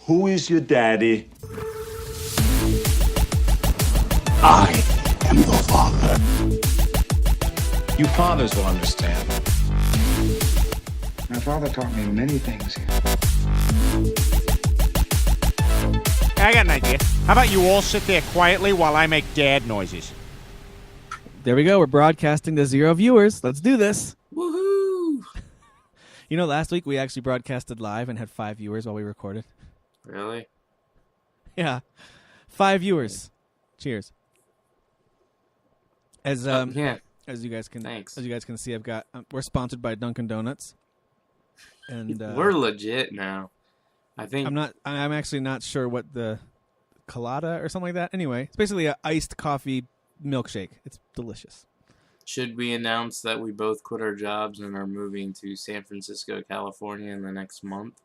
Who is your daddy? I am your father. You fathers will understand. My father taught me many things. I got an idea. How about you all sit there quietly while I make dad noises? There we go. We're broadcasting to 0 viewers. Let's do this. Woohoo! You know, last week we actually broadcasted live and had 5 viewers while we recorded. Really? Yeah. 5 viewers. Cheers. As you guys can Thanks. As you guys can see, I've got we're sponsored by Dunkin Donuts. And we're legit now. I think I'm actually not sure what the colada or something like that. Anyway, it's basically an iced coffee milkshake. It's delicious. Should we announce that we both quit our jobs and are moving to San Francisco, California in the next month?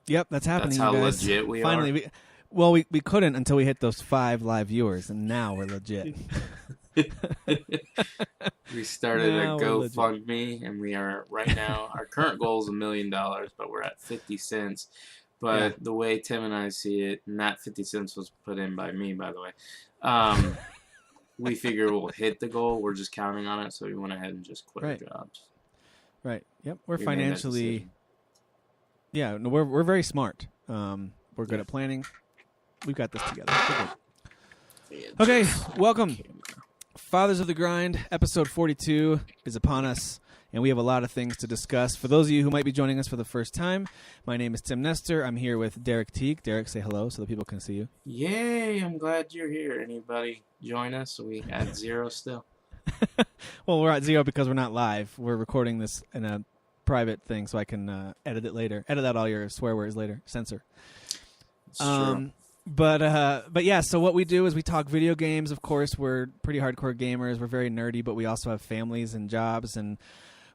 Yep, that's happening. That's how guys. legit we Finally, are. We couldn't until we hit those 5 live viewers, and now we're legit. We started a GoFundMe, and we are right now. Our current goal is $1 million, but we're at 50 cents. But the way Tim and I see it, and that 50 cents was put in by me, by the way. We figure we'll hit the goal. We're just counting on it, so we went ahead and just quit our jobs. Right. Yep. We're financially. Yeah. No, we're very smart. We're good at planning. We've got this together. Okay. Welcome. Fathers of the Grind, episode 42 is upon us, and we have a lot of things to discuss. For those of you who might be joining us for the first time, my name is Tim Nestor. I'm here with Derek Teague. Derek, say hello so that people can see you. Yay, I'm glad you're here. Anybody join us? Are we at 0 still? Well, we're at 0 because we're not live. We're recording this in a private thing so I can edit it later. Edit out all your swear words later. Censor. It's true. But yeah, so what we do is we talk video games. Of course, we're pretty hardcore gamers. We're very nerdy, but we also have families and jobs, and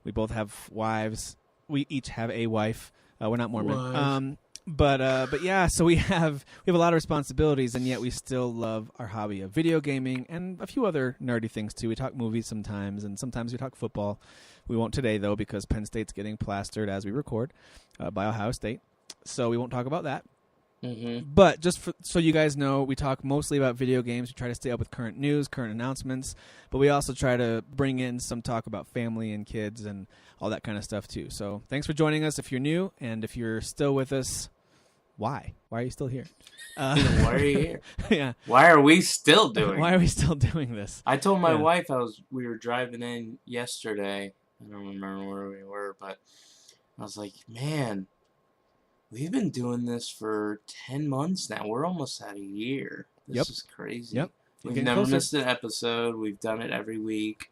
we both have wives. We each have a wife. We're not Mormon. But yeah, so we have a lot of responsibilities, and yet we still love our hobby of video gaming and a few other nerdy things too. We talk movies sometimes, and sometimes we talk football. We won't today though because Penn State's getting plastered as we record by Ohio State, so we won't talk about that. Mm-hmm. But just so you guys know, we talk mostly about video games. We try to stay up with current news, current announcements, but we also try to bring in some talk about family and kids and all that kind of stuff too. So thanks for joining us if you're new, and if you're still with us, why? Why are you still here? Why are you here? Yeah. Why are we still doing Why are we still doing this? I told my wife we were driving in yesterday. I don't remember where we were, but I was like, man, we've been doing this for 10 months now. We're almost at a year. This is crazy. Yep. We've never missed an episode. We've done it every week.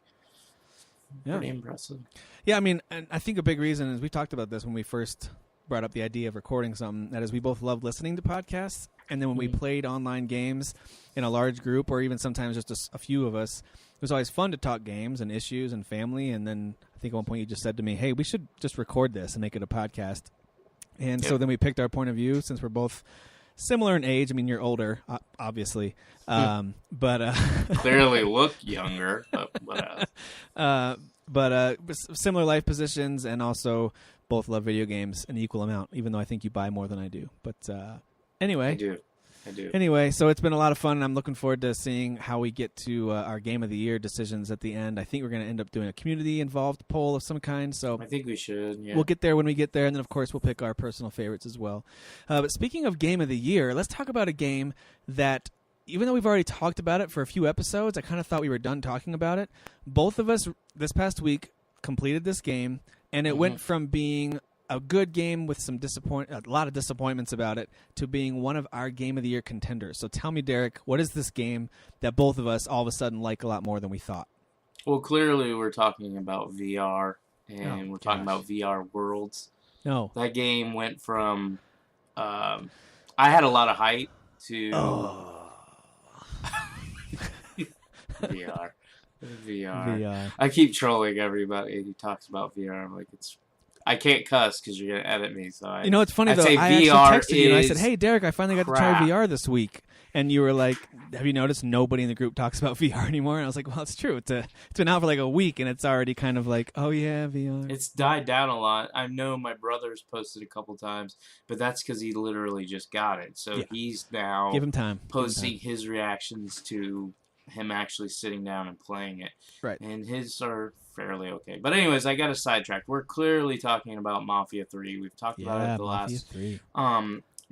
Yeah. Pretty impressive. Yeah, I mean, and I think a big reason is we talked about this when we first brought up the idea of recording something. That is, we both love listening to podcasts, and then when we played online games in a large group, or even sometimes just a few of us, it was always fun to talk games and issues and family. And then I think at one point you just said to me, "Hey, we should just record this and make it a podcast." And so then we picked our point of view, since we're both similar in age. I mean, you're older, obviously, but clearly look younger. But similar life positions, and also both love video games an equal amount. Even though I think you buy more than I do. But anyway, I do. Anyway, so it's been a lot of fun, and I'm looking forward to seeing how we get to our Game of the Year decisions at the end. I think we're going to end up doing a community-involved poll of some kind. So I think we should, yeah. We'll get there when we get there, and then, of course, we'll pick our personal favorites as well. But speaking of Game of the Year, let's talk about a game that, even though we've already talked about it for a few episodes, I kind of thought we were done talking about it. Both of us, this past week, completed this game, and it went from being a good game with a lot of disappointments about it, to being one of our Game of the Year contenders. So tell me, Derek, what is this game that both of us all of a sudden like a lot more than we thought? Well, clearly we're talking about VR, and we're talking about VR Worlds. No. That game went from, I had a lot of hype to VR. VR. I keep trolling everybody who talks about VR. I'm like, I can't cuss because you're going to edit me. So it's funny, though. Say I VR actually texted you and I said, "Hey, Derek, I finally got to try VR this week." And you were like, have you noticed nobody in the group talks about VR anymore? And I was like, well, it's true. It's been out for like a week, and it's already kind of like, oh yeah, VR. It's died down a lot. I know my brother's posted a couple times, but that's because he literally just got it. So he's now give him time. Posting his reactions to him actually sitting down and playing it. Right. And his are fairly okay. But anyways, I got a sidetrack. We're clearly talking about Mafia 3. We've talked about it the last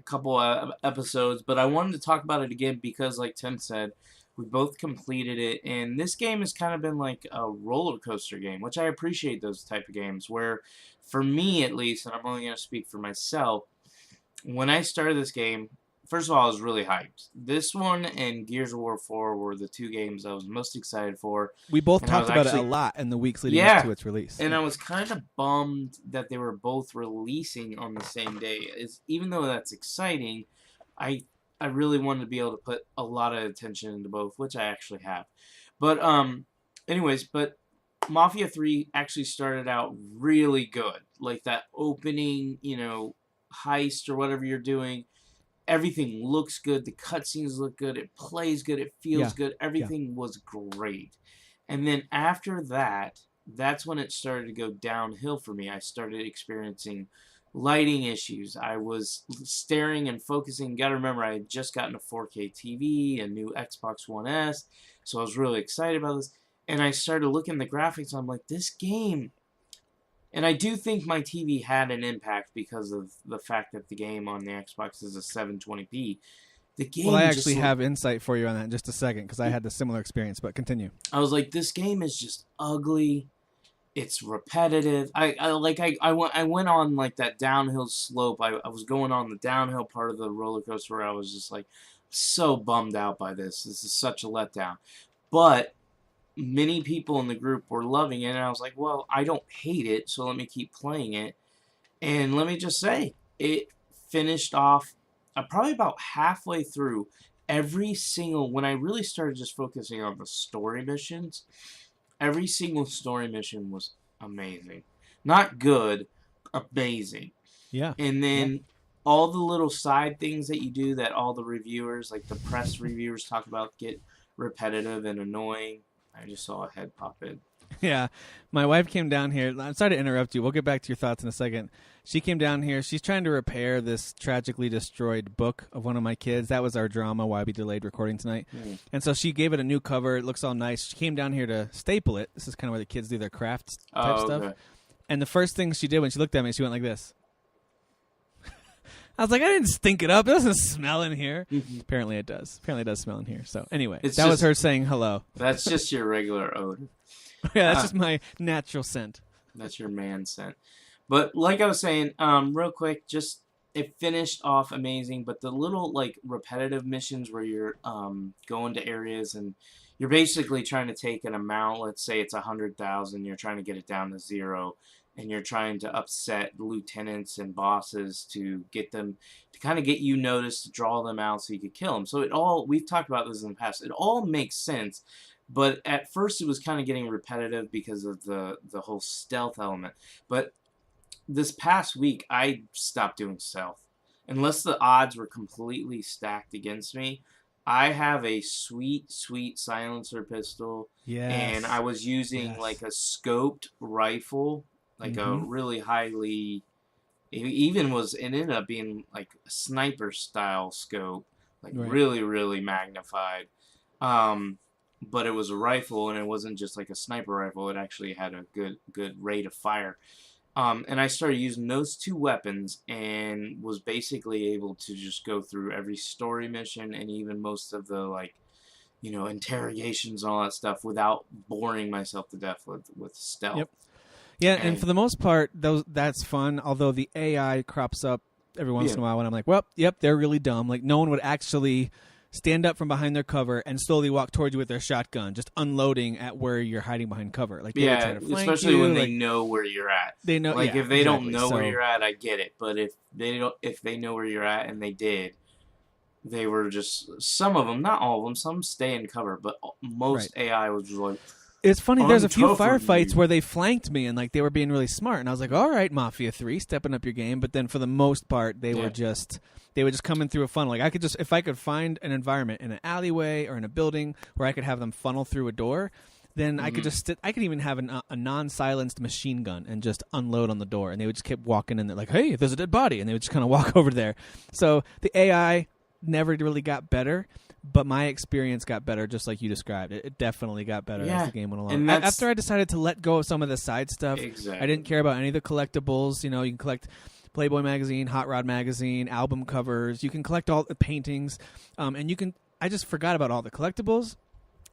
couple episodes, but I wanted to talk about it again because, like Tim said, we both completed it, and this game has kind of been like a roller coaster game, which I appreciate those type of games where, for me at least, and I'm only going to speak for myself, when I started this game, first of all, I was really hyped. This one and Gears of War 4 were the two games I was most excited for. We both talked about it a lot in the weeks leading up to its release. And I was kind of bummed that they were both releasing on the same day. Even though that's exciting, I really wanted to be able to put a lot of attention into both, which I actually have. But anyways, Mafia 3 actually started out really good. Like that opening, heist or whatever you're doing. Everything looks good. The cutscenes look good. It plays good. It feels good. Everything was great. And then after that, that's when it started to go downhill for me. I started experiencing lighting issues. I was staring and focusing. You got to remember, I had just gotten a 4K TV, a new Xbox One S, so I was really excited about this. And I started looking at the graphics, and I'm like, this game... And I do think my TV had an impact because of the fact that the game on the Xbox is a 720p. The game. Well, I actually have insight for you on that in just a second because I had the similar experience. But continue. I was like, this game is just ugly. It's repetitive. I went on like that downhill slope. I was going on the downhill part of the roller coaster where I was just like so bummed out by this. This is such a letdown. But many people in the group were loving it, and I was like, well, I don't hate it, so let me keep playing it. And let me just say, it finished off probably about halfway through every single, when I really started just focusing on the story missions, every single story mission was amazing. Not good, amazing. Yeah. And then all the little side things that you do that all the reviewers, like the press reviewers talk about, get repetitive and annoying. I just saw a head pop in. Yeah. My wife came down here. I'm sorry to interrupt you. We'll get back to your thoughts in a second. She came down here. She's trying to repair this tragically destroyed book of one of my kids. That was our drama, why we delayed recording tonight. And so she gave it a new cover. It looks all nice. She came down here to staple it. This is kind of where the kids do their crafts type stuff. And the first thing she did when she looked at me, she went like this. I was like, I didn't stink it up. It doesn't smell in here. Apparently it does. Apparently it does smell in here. So anyway, that was her saying hello. That's just your regular odor. Yeah, that's just my natural scent. That's your man scent. But like I was saying, real quick, just it finished off amazing. But the little like repetitive missions where you're going to areas and you're basically trying to take an amount. Let's say it's 100,000. You're trying to get it down to 0. And you're trying to upset lieutenants and bosses to get them, to kind of get you noticed, to draw them out so you could kill them. So it all, we've talked about this in the past, it all makes sense. But at first it was kind of getting repetitive because of the whole stealth element. But this past week, I stopped doing stealth. Unless the odds were completely stacked against me, I have a sweet, sweet silencer pistol. Yes. And I was using like a scoped rifle. Like a really highly, it ended up being like a sniper style scope, like really, really magnified. But it was a rifle, and it wasn't just like a sniper rifle. It actually had a good rate of fire. And I started using those two weapons, and was basically able to just go through every story mission and even most of the like, interrogations and all that stuff without boring myself to death with stealth. Yep. Yeah, and for the most part, that's fun, although the AI crops up every once in a while when I'm like, well, yep, they're really dumb. Like, no one would actually stand up from behind their cover and slowly walk towards you with their shotgun, just unlowing at where you're hiding behind cover. Like, they would try to flank especially you, when they know where you're at. They know, like, if they don't know where you're at, I get it. But if they know where you're at, and they did, they were just, some of them, not all of them, some stay in cover, but most AI was just like... It's funny, there's a few firefights where they flanked me and like they were being really smart, and I was like, all right, Mafia 3, stepping up your game. But then for the most part, they they would just come in through a funnel. Like I could just, if I could find an environment in an alleyway or in a building where I could have them funnel through a door, then I could just I could even have a non-silenced machine gun and just unload on the door, and they would just keep walking in there like, hey, there's a dead body, and they would just kind of walk over there. So the AI never really got better, but my experience got better, just like you described. It definitely got better as the game went along. And after I decided to let go of some of the side stuff, I didn't care about any of the collectibles. You know, you can collect Playboy magazine, Hot Rod magazine, album covers. You can collect all the paintings, and you can. I just forgot about all the collectibles.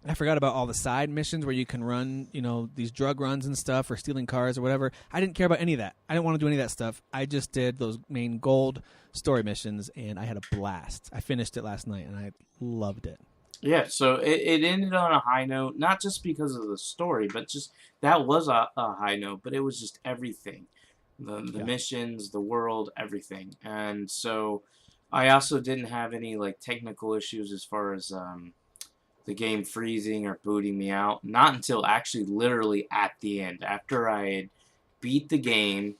I forgot about all the side missions where you can run, you know, these drug runs and stuff or stealing cars or whatever. I didn't care about any of that. I didn't want to do any of that stuff. I just did those main gold story missions, and I had a blast. I finished it last night, and I loved it. Yeah, so it ended on a high note, not just because of the story, but just that was a high note, but it was just everything. The missions, the world, everything. And so I also didn't have any, like, technical issues as far as the game freezing or booting me out. Not until actually literally at the end. After I had beat the game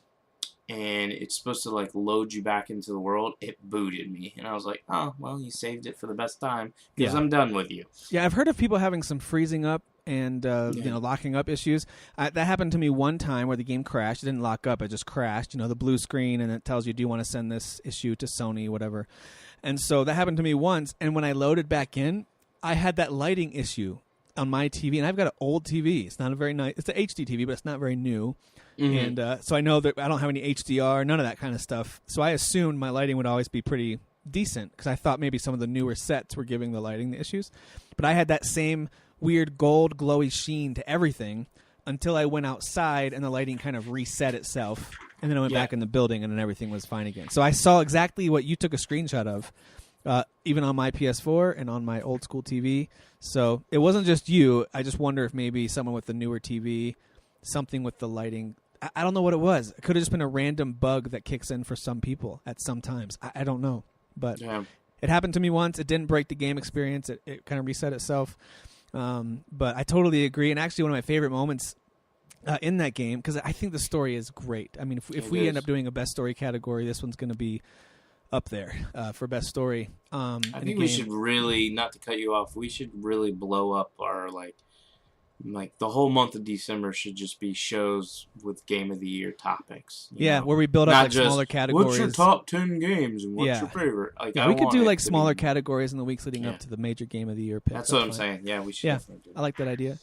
and it's supposed to like load you back into the world, it booted me. And I was like, oh, well, you saved it for the best time because I'm done with you. Yeah, I've heard of people having some freezing up and you know, locking up issues. That happened to me one time where the game crashed. It didn't lock up. It just crashed. You know, the blue screen, and it tells you, do you want to send this issue to Sony, whatever. And so that happened to me once. And when I loaded back in, I had that lighting issue on my TV, and I've got an old TV. It's not a very nice. It's an HD TV, but it's not very new. And so I know that I don't have any HDR, none of that kind of stuff. So I assumed my lighting would always be pretty decent because I thought maybe some of the newer sets were giving the lighting the issues. But I had that same weird gold glowy sheen to everything until I went outside and the lighting kind of reset itself. And then I went back in the building and then everything was fine again. So I saw exactly what you took a screenshot of. Even on my PS4 and on my old school TV. So it wasn't just you. I just wonder if maybe someone with the newer TV, something with the lighting. I don't know what it was. It could have just been a random bug that kicks in for some people at some times. I don't know. But it happened to me once. It didn't break the game experience. It kind of reset itself. But I totally agree. And actually one of my favorite moments in that game, because I think the story is great. I mean, if we end up doing a best story category, this one's going to be up there for best story. I think we should really, not to cut you off, we should really blow up our like the whole month of December should just be shows with game of the year topics. Yeah, where we build up like smaller categories. What's your top 10 games and what's your favorite? Like, we could do like smaller categories in the weeks leading up to the major game of the year pick. That's what I'm saying. Yeah, we should. Yeah, I like that idea.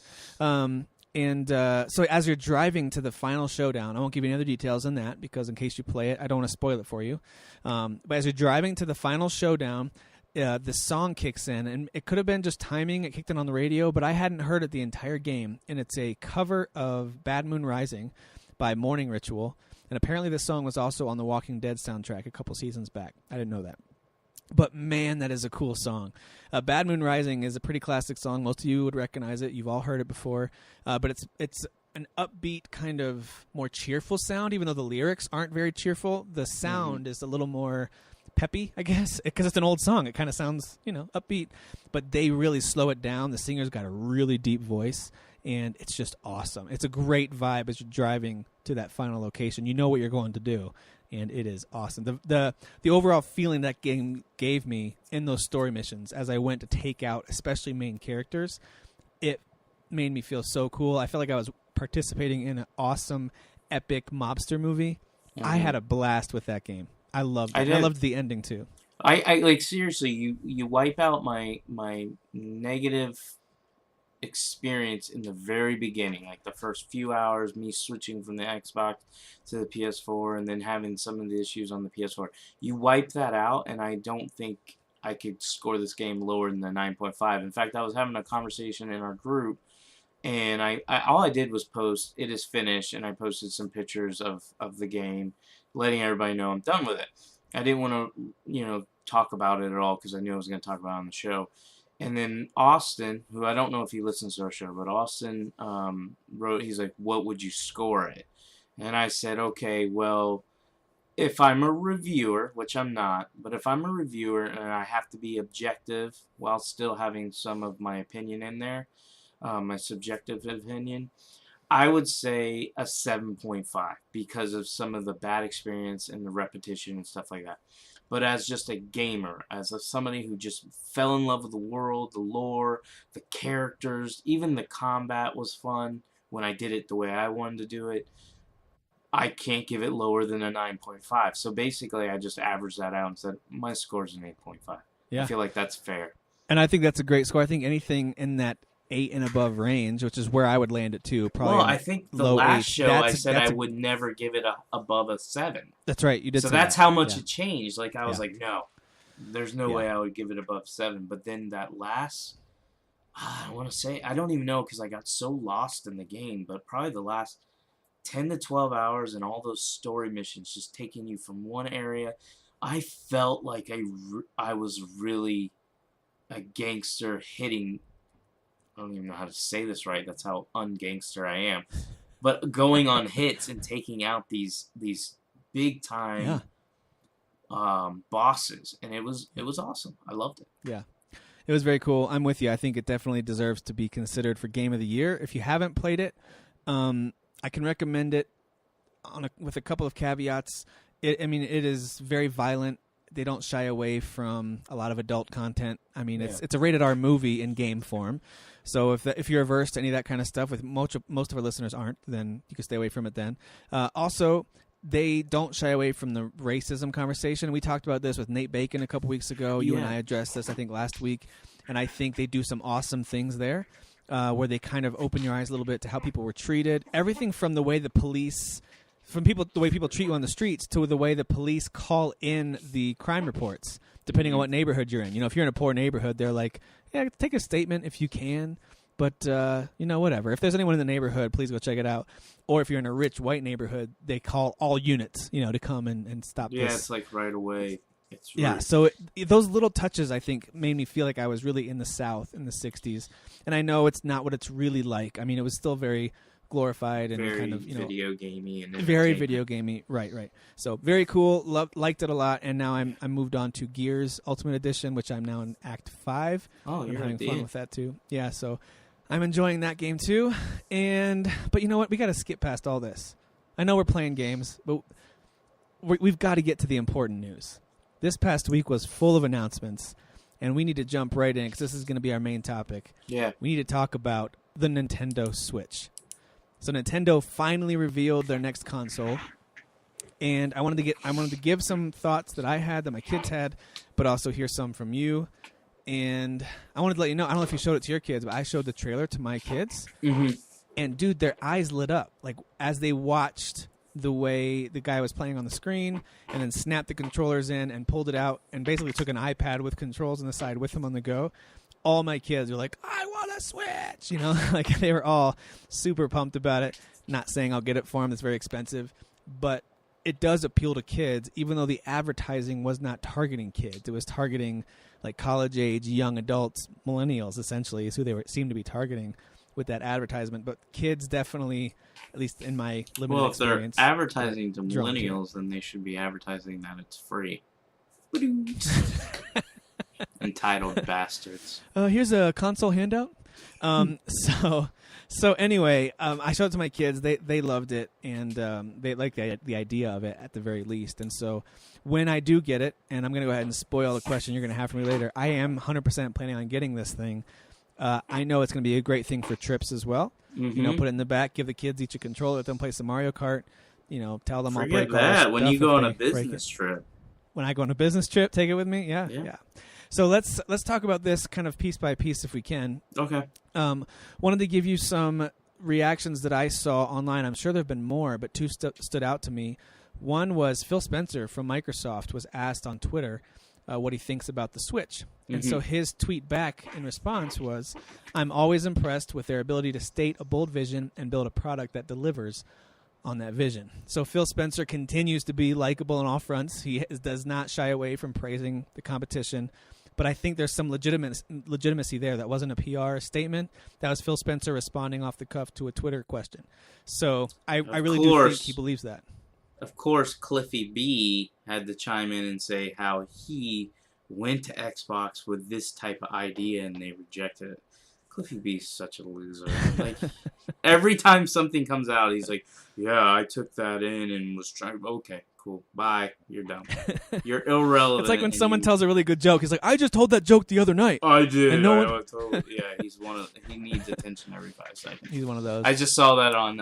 And so as you're driving to the final showdown, I won't give you any other details on that because in case you play it, I don't want to spoil it for you. But as you're driving to the final showdown, the song kicks in. And it could have been just timing. It kicked in on the radio, but I hadn't heard it the entire game. And it's a cover of Bad Moon Rising by Morning Ritual. And apparently this song was also on the Walking Dead soundtrack a couple seasons back. I didn't know that. But, man, that is a cool song. Bad Moon Rising is a pretty classic song. Most of you would recognize it. You've all heard it before. But it's an upbeat, kind of more cheerful sound, even though the lyrics aren't very cheerful. The sound is a little more peppy, I guess, because it's an old song. It kind of sounds, upbeat. But they really slow it down. The singer's got a really deep voice, and it's just awesome. It's a great vibe as you're driving to that final location. You know what you're going to do. And it is awesome. The overall feeling that game gave me in those story missions as I went to take out especially main characters, it made me feel so cool. I felt like I was participating in an awesome, epic mobster movie. I had a blast with that game. I loved it. I loved the ending too. I like seriously, you wipe out my negative experience in the very beginning, like the first few hours, me switching from the Xbox to the PS4 and then having some of the issues on the PS4. You wipe that out, and I don't think I could score this game lower than the 9.5. In fact, I was having a conversation in our group, and I all I did was post, "It is finished," and I posted some pictures of the game, letting everybody know I'm done with it. I didn't want to, talk about it at all because I knew I was going to talk about it on the show. And then Austin, who I don't know if he listens to our show, but Austin wrote, he's like, what would you score it? And I said, okay, well, if I'm a reviewer, which I'm not, but if I'm a reviewer and I have to be objective while still having some of my opinion in there, my subjective opinion, I would say a 7.5 because of some of the bad experience and the repetition and stuff like that. but as just a gamer, as somebody who just fell in love with the world, the lore, the characters, even the combat was fun when I did it the way I wanted to do it. I can't give it lower than a 9.5. So basically, I just averaged that out and said my score's an 8.5. Yeah. I feel like that's fair. And I think that's a great score. I think anything in that 8 and above range, which is where I would land it too. Probably. Well, I think the low last 8. show I said I would never give it above a 7. That's right. You did. So say that's that. how much Yeah. it changed. Like I was like, no, there's no way I would give it above 7. But then that last, I want to say, I don't even know because I got so lost in the game. But probably the last 10 to 12 hours and all those story missions just taking you from one area, I felt like I was really a gangster hitting. I don't even know how to say this right. That's how ungangster I am. But going on hits and taking out these big time bosses, and it was awesome. I loved it. Yeah, it was very cool. I'm with you. I think it definitely deserves to be considered for Game of the Year. If you haven't played it, I can recommend it with a couple of caveats. It is very violent. They don't shy away from a lot of adult content. I mean, it's a rated R movie in game form. So if you're averse to any of that kind of stuff, with most of our listeners aren't, then you can stay away from it then. Also, they don't shy away from the racism conversation. We talked about this with Nate Bacon a couple weeks ago. You and I addressed this, I think, last week. And I think they do some awesome things there where they kind of open your eyes a little bit to how people were treated. Everything from the way the police... the way people treat you on the streets to the way the police call in the crime reports, depending on what neighborhood you're in. If you're in a poor neighborhood, they're like, yeah, take a statement if you can, but, whatever. If there's anyone in the neighborhood, please go check it out. Or if you're in a rich white neighborhood, they call all units, to come and stop this. Yeah, it's like right away. It's yeah, so those little touches, I think, made me feel like I was really in the South in the 60s. And I know it's not what it's really like. I mean, it was still very... glorified and very kind of video gamey and very video gamey, right. So very cool, liked it a lot, and now I'm moved on to Gears Ultimate Edition, which I'm now in Act 5. Oh, I'm you're having fun with that too. Yeah, so I'm enjoying that game too. But you know what? We got to skip past all this. I know we're playing games, but we've got to get to the important news. This past week was full of announcements, and we need to jump right in because this is going to be our main topic. Yeah, we need to talk about the Nintendo Switch. So Nintendo finally revealed their next console, and I wanted to give some thoughts that I had, that my kids had, but also hear some from you. And I wanted to let you know, I don't know if you showed it to your kids, but I showed the trailer to my kids, and dude, their eyes lit up like as they watched the way the guy was playing on the screen, and then snapped the controllers in and pulled it out, and basically took an iPad with controls on the side with him on the go. All my kids were like, I want a Switch, like they were all super pumped about it. Not saying I'll get it for them. It's very expensive, but it does appeal to kids, even though the advertising was not targeting kids. It was targeting like college age, young adults, millennials, essentially, is who they seemed to be targeting with that advertisement. But kids definitely, at least in my limited experience. Well, if they're advertising to millennials, then they should be advertising that it's free. Entitled bastards. Here's a console handout. So anyway, I showed it to my kids. They loved it, and they liked the idea of it at the very least. And so when I do get it, and I'm going to go ahead and spoil the question you're going to have for me later, I am 100% planning on getting this thing. I know it's going to be a great thing for trips as well. Mm-hmm. Put it in the back, give the kids each a controller, let them play some Mario Kart. Tell them I'll break all that when you go on a business trip. When I go on a business trip, take it with me. Yeah. So let's talk about this kind of piece by piece if we can. Okay. Wanted to give you some reactions that I saw online. I'm sure there have been more, but two stood out to me. One was Phil Spencer from Microsoft was asked on Twitter what he thinks about the Switch. And so his tweet back in response was, I'm always impressed with their ability to state a bold vision and build a product that delivers on that vision. So Phil Spencer continues to be likable on all fronts. He does not shy away from praising the competition. But I think there's some legitimacy there. That wasn't a PR statement. That was Phil Spencer responding off the cuff to a Twitter question. So I really do think he believes that. Of course, Cliffy B had to chime in and say how he went to Xbox with this type of idea and they rejected it. Cliffy B is such a loser. Like every time something comes out, he's like, "Yeah, I took that in and was trying." Okay, cool. Bye. You're dumb. You're irrelevant. It's like when someone tells a really good joke. He's like, I just told that joke the other night. I did. And no one... totally. Yeah, he needs attention every 5 seconds. He's one of those. I just saw that on,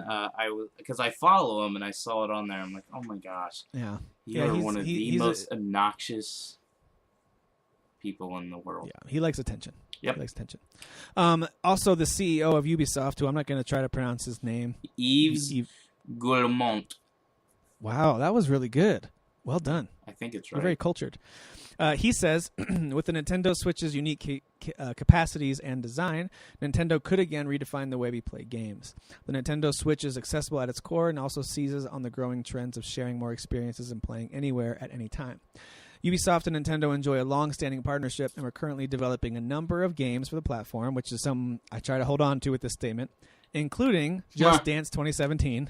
because I follow him and I saw it on there. I'm like, oh my gosh. Yeah. You're one of the most obnoxious people in the world. Yeah, he likes attention. Yep. He likes attention. Also, the CEO of Ubisoft, who I'm not going to try to pronounce his name. Yves Guillemot. Wow, that was really good. Well done. I think it's right. You're very cultured. He says, with the Nintendo Switch's unique capacities and design, Nintendo could again redefine the way we play games. The Nintendo Switch is accessible at its core and also seizes on the growing trends of sharing more experiences and playing anywhere at any time. Ubisoft and Nintendo enjoy a long-standing partnership, and we're currently developing a number of games for the platform, which is something I try to hold on to with this statement, including Just Dance 2017.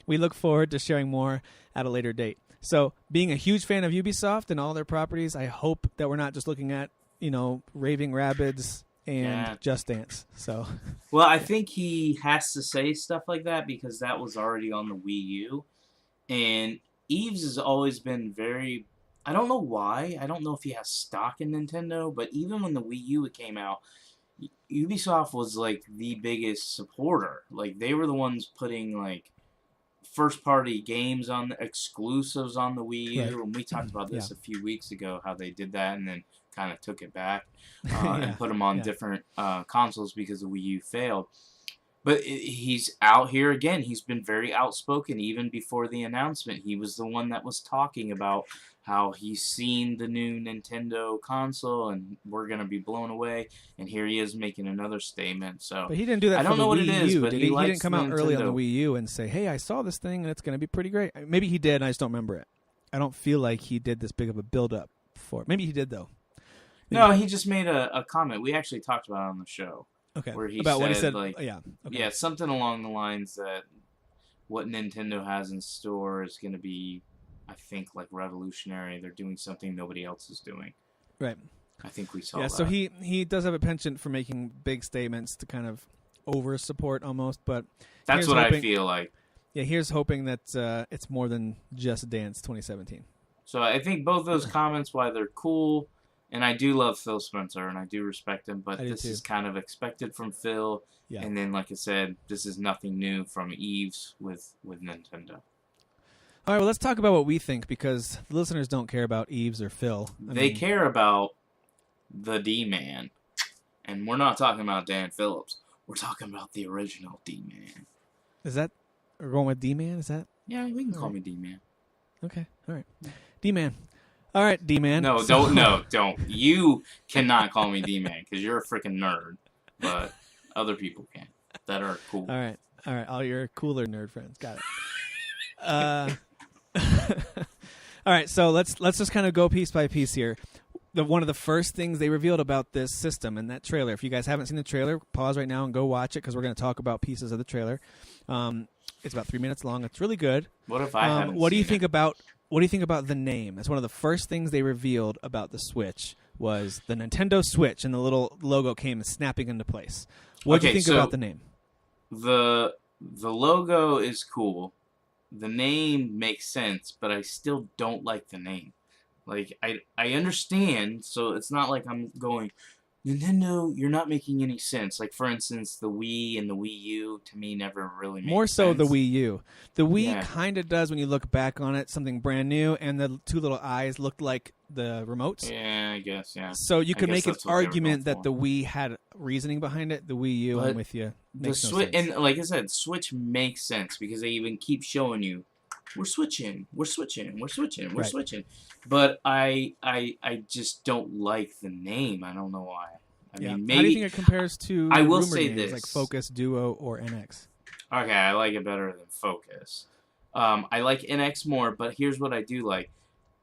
We look forward to sharing more at a later date. So, being a huge fan of Ubisoft and all their properties, I hope that we're not just looking at, Raving Rabbids and Just Dance. So, well, I think he has to say stuff like that because that was already on the Wii U, and Yves has always been very... I don't know why. I don't know if he has stock in Nintendo, but even when the Wii U came out, Ubisoft was, like, the biggest supporter. Like, they were the ones putting, like, first-party games on the exclusives on the Wii U, right. And we talked about this a few weeks ago, how they did that and then kind of took it back and put them on different consoles because the Wii U failed. But he's out here again. He's been very outspoken even before the announcement. He was the one that was talking about how he's seen the new Nintendo console and we're going to be blown away. And here he is making another statement. So but he didn't do that. I don't know what it is, but he didn't come out early on the Wii U and say, hey, I saw this thing and it's going to be pretty great. Maybe he did and I just don't remember it. I don't feel like he did this big of a build-up for it. Maybe he did, though. No, he just made a comment. We actually talked about it on the show. Okay. Where he about said, what he said, like, okay. Something along the lines that what Nintendo has in store is going to be, I think, like revolutionary. They're doing something nobody else is doing. Right. I think we saw that. Yeah, so he does have a penchant for making big statements to kind of over support almost, but that's what I feel like. Yeah, here's hoping that it's more than Just Dance 2017. So I think both those comments, why they're cool. And I do love Phil Spencer, and I do respect him, but this is kind of expected from Phil. Yeah. And then, like I said, this is nothing new from Yves with Nintendo. All right, well, let's talk about what we think, because the listeners don't care about Yves or Phil. They care about the D-Man. And we're not talking about Dan Phillips. We're talking about the original D-Man. Is that... We're going with D-Man? Is that... Yeah, we can call me D-Man. Okay, all right. D-Man. All right, D-Man. No, don't. You cannot call me D-Man because you're a freaking nerd. But other people can that are cool. All right. All your cooler nerd friends. Got it. All right, so let's just kind of go piece by piece here. One of the first things they revealed about this system in that trailer. If you guys haven't seen the trailer, pause right now and go watch it because we're going to talk about pieces of the trailer. It's about 3 minutes long. It's really good. What if I haven't? What do you think about the name? That's one of the first things they revealed about the Switch was the Nintendo Switch, and the little logo came snapping into place. What do you think about the name? The logo is cool. The name makes sense, but I still don't like the name. Like, I understand, so it's not like I'm going, Nintendo, you're not making any sense. Like, for instance, the Wii and the Wii U, to me, never really made sense. More so the Wii U. The Wii kind of does, when you look back on it, something brand new, and the two little eyes looked like the remotes. Yeah, I guess, yeah. So you could make an argument that the Wii had reasoning behind it. The Wii U, I'm with you. Makes no sense. And like I said, Switch makes sense, because they even keep showing you, we're switching. But I just don't like the name. I don't know why. I mean, maybe. How do you think it compares to I will rumored say names this. like Focus, Duo, or NX? Okay, I like it better than Focus. I like NX more, but here's what I do like.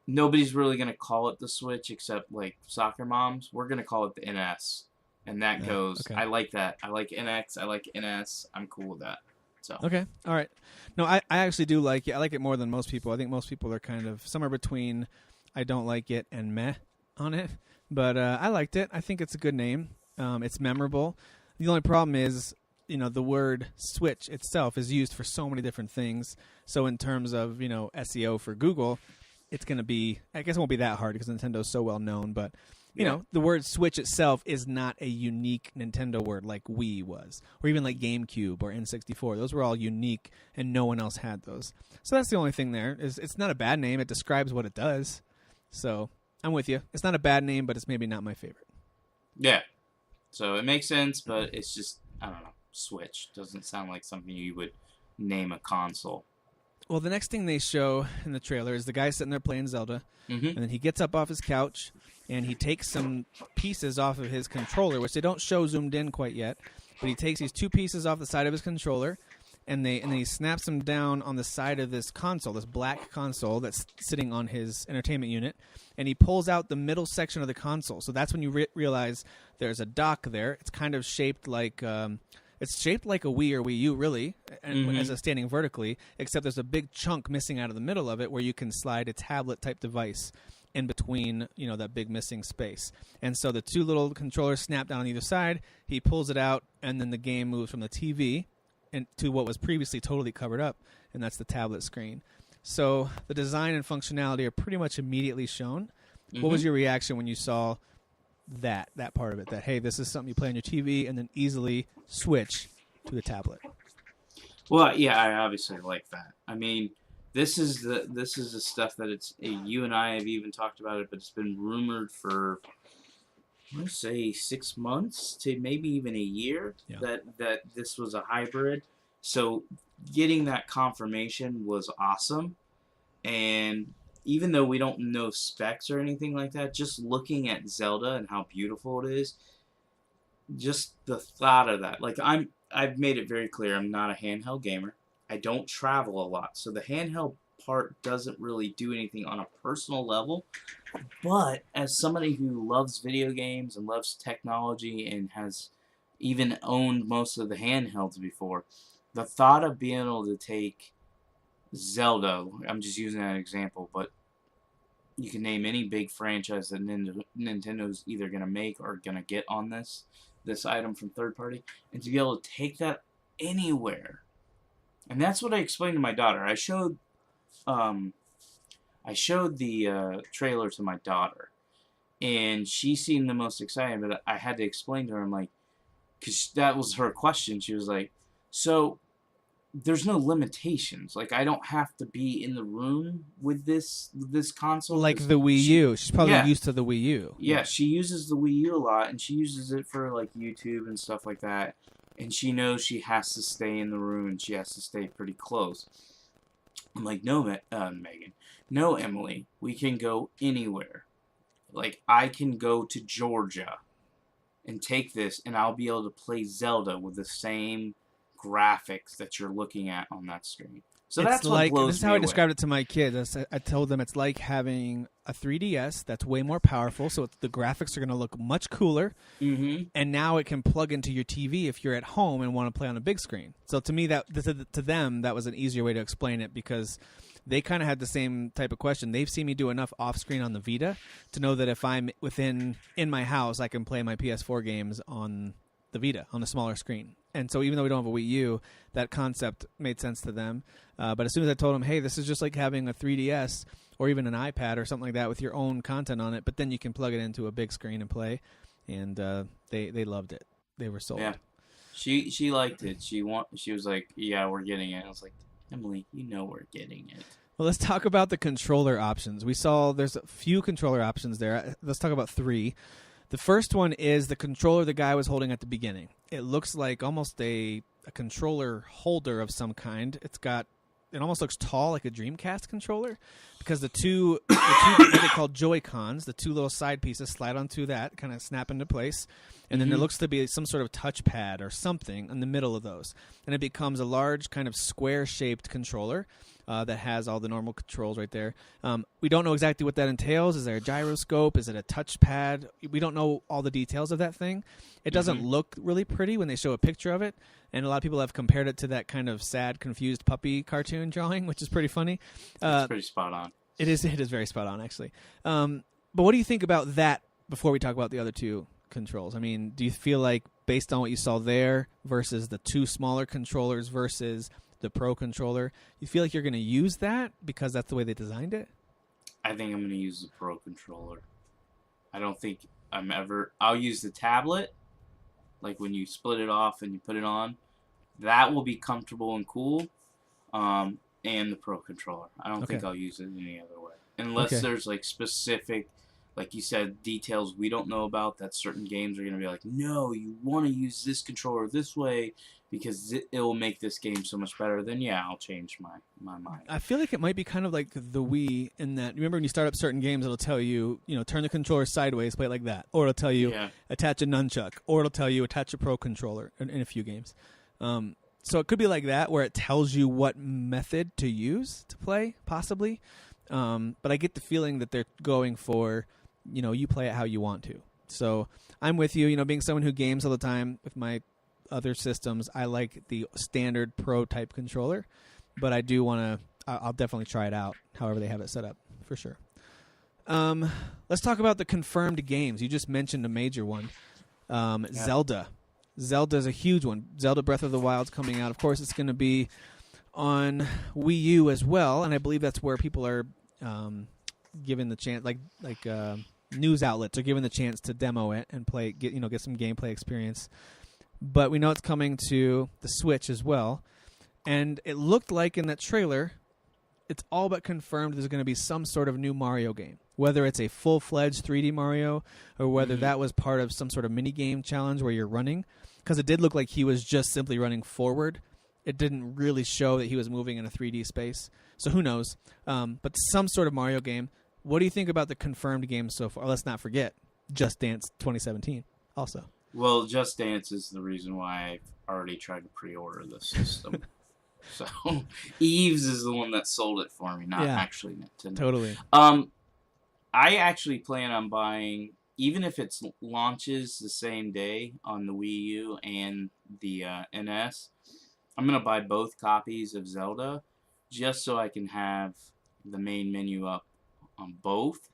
Nobody's really going to call it the Switch except, like, soccer moms. We're going to call it the NS. And that goes, okay. I like that. I like NX. I like NS. I'm cool with that. So. Okay, all right. No, I actually do like it. I like it more than most people. I think most people are kind of somewhere between I don't like it and meh on it. But I liked it. I think it's a good name. It's memorable. The only problem is the word Switch itself is used for so many different things. So in terms of, SEO for Google, it's going to be, I guess it won't be that hard because Nintendo's so well known, but you know, the word Switch itself is not a unique Nintendo word like Wii was, or even like GameCube or N64. Those were all unique, and no one else had those. So that's the only thing there. It's not a bad name. It describes what it does. So I'm with you. It's not a bad name, but it's maybe not my favorite. Yeah. So it makes sense, but it's just, I don't know, Switch. Doesn't sound like something you would name a console. Well, the next thing they show in the trailer is the guy sitting there playing Zelda, and then he gets up off his couch, and he takes some pieces off of his controller, which they don't show zoomed in quite yet, but he takes these 2 pieces off the side of his controller, and then he snaps them down on the side of this console, this black console that's sitting on his entertainment unit, and he pulls out the middle section of the console. So that's when you realize there's a dock there. It's kind of shaped like... It's shaped like a Wii or Wii U, really, as a standing vertically, except there's a big chunk missing out of the middle of it where you can slide a tablet-type device in between, that big missing space. And so the 2 little controllers snap down on either side. He pulls it out, and then the game moves from the TV to what was previously totally covered up, and that's the tablet screen. So the design and functionality are pretty much immediately shown. What was your reaction when you saw that part of it, that hey, this is something you play on your TV and then easily switch to the tablet? Well, yeah, I obviously like that. I mean, this is the stuff that you and I have even talked about it, but it's been rumored for, I want to say 6 months to maybe even a year that this was a hybrid. So getting that confirmation was awesome. And even though we don't know specs or anything like that, just looking at Zelda and how beautiful it is, just the thought of that. Like, I've made it very clear I'm not a handheld gamer. I don't travel a lot, so the handheld part doesn't really do anything on a personal level. But as somebody who loves video games and loves technology and has even owned most of the handhelds before, the thought of being able to take Zelda, I'm just using that example, but you can name any big franchise that Nintendo's either going to make or going to get on this item from third party, and to be able to take that anywhere. And that's what I explained to my daughter. I showed the trailer to my daughter, and she seemed the most excited, but I had to explain to her, I'm like, because that was her question. She was like, so there's no limitations. Like, I don't have to be in the room with this console. Like the Wii U. She's probably used to the Wii U. Yeah, she uses the Wii U a lot, and she uses it for, like, YouTube and stuff like that. And she knows she has to stay in the room, and she has to stay pretty close. I'm like, no, Megan. No, Emily. We can go anywhere. Like, I can go to Georgia and take this, and I'll be able to play Zelda with the same graphics that you're looking at on that screen. So that's what blows me away. This is how I described it to my kids. I told them it's like having a 3DS that's way more powerful, so the graphics are going to look much cooler, and now it can plug into your TV if you're at home and want to play on a big screen. So to me, to them, that was an easier way to explain it, because they kind of had the same type of question. They've seen me do enough off-screen on the Vita to know that if I'm in my house, I can play my PS4 games on the Vita, on a smaller screen. And so even though we don't have a Wii U, that concept made sense to them. But as soon as I told them, hey, this is just like having a 3DS or even an iPad or something like that with your own content on it, but then you can plug it into a big screen and play. And they loved it. They were sold. Yeah. She liked it. She was like, yeah, we're getting it. I was like, Emily, you know we're getting it. Well, let's talk about the controller options. We saw there's a few controller options there. Let's talk about 3. The first one is the controller the guy was holding at the beginning. It looks like almost a controller holder of some kind. It almost looks tall, like a Dreamcast controller, because the two what they call Joy-Cons, the 2 little side pieces, slide onto that, kind of snap into place, and then there looks to be some sort of touchpad or something in the middle of those, and it becomes a large kind of square-shaped controller that has all the normal controls right there. We don't know exactly what that entails. Is there a gyroscope? Is it a touchpad? We don't know all the details of that thing. It doesn't look really pretty when they show a picture of it, and a lot of people have compared it to that kind of sad, confused puppy cartoon drawing, which is pretty funny. It's pretty spot on. It is very spot on, actually. But what do you think about that before we talk about the other 2 controls? I mean, do you feel like based on what you saw there versus the 2 smaller controllers versus the Pro controller, you feel like you're going to use that because that's the way they designed it? I think I'm going to use the Pro controller. I don't think I'll use the tablet, like when you split it off and you put it on. That will be comfortable and cool, and the Pro controller. I don't think I'll use it any other way. Unless there's, like, specific, like you said, details we don't know about that certain games are going to be like, no, you want to use this controller this way because it will make this game so much better. Then, yeah, I'll change my mind. I feel like it might be kind of like the Wii in that, remember when you start up certain games, it'll tell you, turn the controller sideways, play it like that. Or it'll tell you, attach a nunchuck. Or it'll tell you, attach a Pro controller in a few games. So it could be like that, where it tells you what method to use to play, possibly. But I get the feeling that they're going for, you play it how you want to. So I'm with you. Being someone who games all the time with my other systems, I like the standard Pro type controller. But I do want to, I'll definitely try it out, however they have it set up, for sure. Let's talk about the confirmed games. You just mentioned a major one, Zelda. Zelda's a huge one. Zelda Breath of the Wild's coming out. Of course, it's going to be on Wii U as well, and I believe that's where people are given the chance, like news outlets are given the chance to demo it and play, get some gameplay experience. But we know it's coming to the Switch as well, and it looked like in that trailer, it's all but confirmed there's going to be some sort of new Mario game, whether it's a full-fledged 3D Mario or whether that was part of some sort of mini-game challenge where you're running, because it did look like he was just simply running forward. It didn't really show that he was moving in a 3D space, so who knows. But some sort of Mario game. What do you think about the confirmed games so far? Let's not forget Just Dance 2017 also. Well, Just Dance is the reason why I've already tried to pre-order the system. So, Eves is the one that sold it for me, not actually Nintendo. Totally. I actually plan on buying, even if it launches the same day on the Wii U and the NS, I'm going to buy both copies of Zelda just so I can have the main menu up on both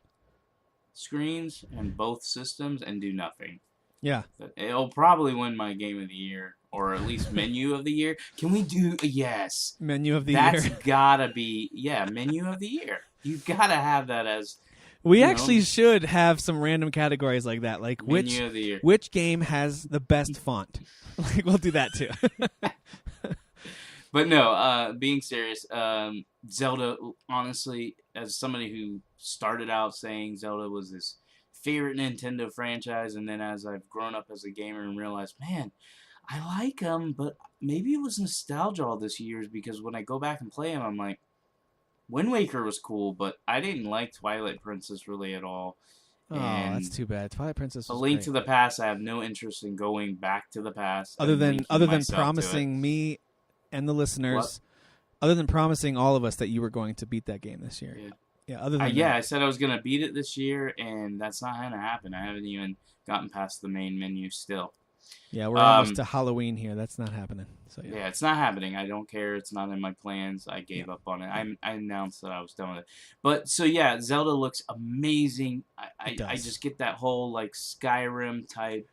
screens and both systems and do nothing. Yeah. It'll probably win my Game of the Year, or at least Menu of the Year. Can we do, yes. Menu of the Year. That's gotta be, Menu of the Year. You've gotta have that as... We actually should have some random categories like that, like Menu of the Year. Which game has the best font. Like, we'll do that too. But no, being serious, Zelda, honestly, as somebody who started out saying Zelda was this favorite Nintendo franchise, and then as I've grown up as a gamer and realized, man, I like them, but maybe it was nostalgia all this years, because when I go back and play them, I'm like, Wind Waker was cool, but I didn't like Twilight Princess really at all. Oh, that's too bad. Twilight Princess was A Link great. to the Past, I have no interest in going back to the past. Other than promising me and the listeners, other than promising all of us that you were going to beat that game this year. Yeah, other than I said I was going to beat it this year, and that's not going to happen. I haven't even gotten past the main menu still. Yeah, we're almost to Halloween here. That's not happening. So yeah, it's not happening. I don't care. It's not in my plans. I gave up on it. I announced that I was done with it. But, so yeah, Zelda looks amazing. I just get that whole, like, Skyrim type,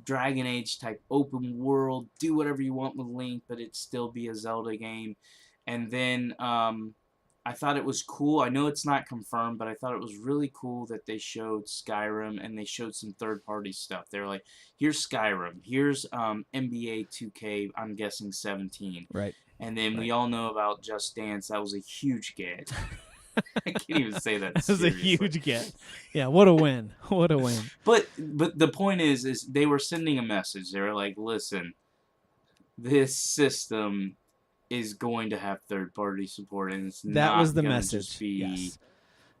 Dragon Age type open world, do whatever you want with Link, but it still be a Zelda game. And then, I thought it was cool. I know it's not confirmed, but I thought it was really cool that they showed Skyrim and they showed some third-party stuff. They're like, here's Skyrim, here's NBA 2K, I'm guessing 17. Right. And then we all know about Just Dance. That was a huge get. I can't even say that. That was a huge get. Yeah, what a win. What a win. But the point is they were sending a message. They were like, listen, this system is going to have third-party support, and it's that was the message. Just be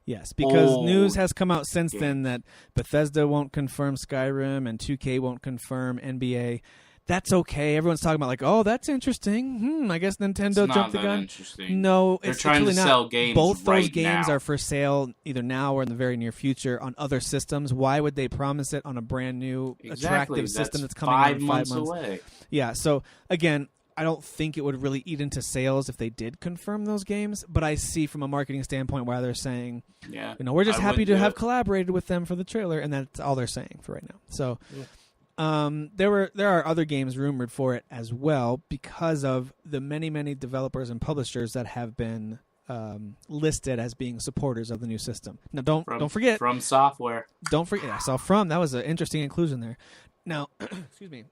yes, because news has come out since then that Bethesda won't confirm Skyrim and 2K won't confirm NBA. That's okay. Everyone's talking about like, oh, that's interesting. I guess Nintendo jumped the gun. No, they're trying really to not. sell games. Both those right games now. are for sale either now or in the very near future on other systems. Why would they promise it on a brand new attractive system that's coming out in 5 months away? Yeah. So again, I don't think it would really eat into sales if they did confirm those games, but I see from a marketing standpoint why they're saying, we're just happy to have collaborated with them for the trailer, and that's all they're saying for right now. So There are other games rumored for it as well because of the many developers and publishers that have been listed as being supporters of the new system. Now, don't forget From Software. Don't forget. I saw From. That was an interesting inclusion there. Now, excuse me.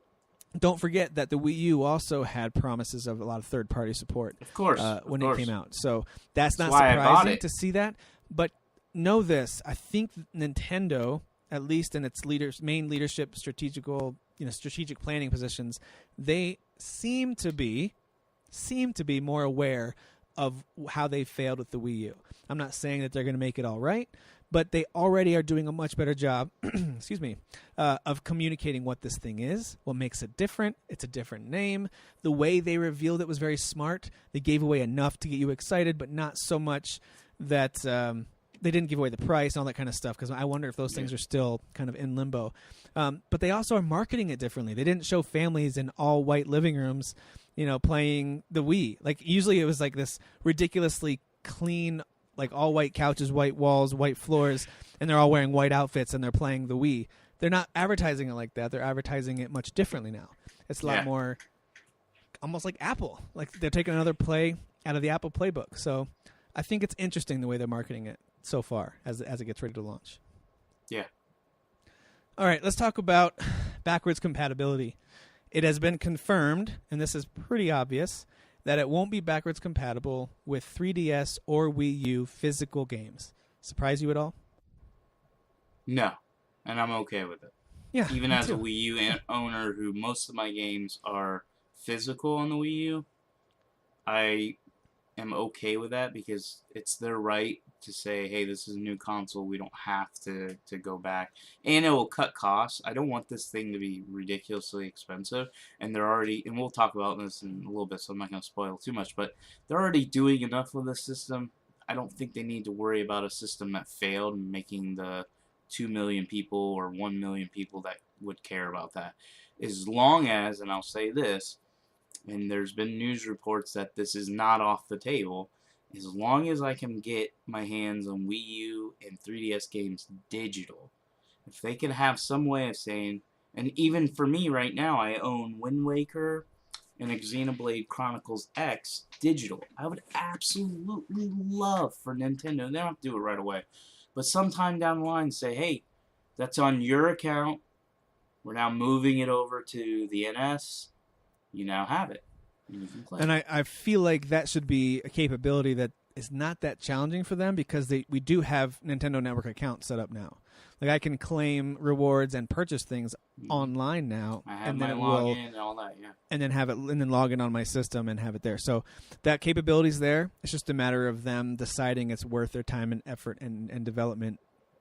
Don't forget that the Wii U also had promises of a lot of third-party support. Of course, when it came out. So that's not why I bought surprising it. to see that. But know this: I think Nintendo, at least in its main leadership, strategic planning positions, they seem to be more aware of how they failed with the Wii U. I'm not saying that they're going to make it all right, but they already are doing a much better job excuse me, of communicating what this thing is, what makes it different. It's a different name. The way they revealed it was very smart. They gave away enough to get you excited, but not so much that they didn't give away the price and all that kind of stuff, because I wonder if those things are still kind of in limbo. But they also are marketing it differently. They didn't show families in all white living rooms, playing the Wii. Like, usually it was like this ridiculously clean, like all white couches, white walls, white floors, and they're all wearing white outfits and they're playing the Wii. They're not advertising it like that. They're advertising it much differently now. It's a lot more almost like Apple. Like they're taking another play out of the Apple playbook. So I think it's interesting the way they're marketing it so far as it gets ready to launch. Yeah. All right, let's talk about backwards compatibility. It has been confirmed, and this is pretty obvious, that it won't be backwards compatible with 3DS or Wii U physical games. Surprise you at all? No, and I'm okay with it. Yeah, even me as too. a Wii U owner who most of my games are physical on the Wii U, I am okay with that because it's their right to say, hey, this is a new console, we don't have to go back. And it will cut costs. I don't want this thing to be ridiculously expensive. And they're already, and we'll talk about this in a little bit, so I'm not going to spoil too much, but they're already doing enough with this system. I don't think they need to worry about a system that failed and making the 2 million people or 1 million people that would care about that. As long as, and I'll say this, and there's been news reports that this is not off the table, as long as I can get my hands on Wii U and 3DS games digital, if they can have some way of saying, and even for me right now, I own Wind Waker and Xenoblade Chronicles X digital. I would absolutely love for Nintendo, they don't have to do it right away, but sometime down the line say, hey, that's on your account, we're now moving it over to the NS, you now have it. You can play. And I feel like that should be a capability that is not that challenging for them because we do have Nintendo Network accounts set up now. Like I can claim rewards and purchase things online now, I have and my then login and all that, yeah. And then have it, and then log in on my system and have it there. So that capability's there. It's just a matter of them deciding it's worth their time and effort and development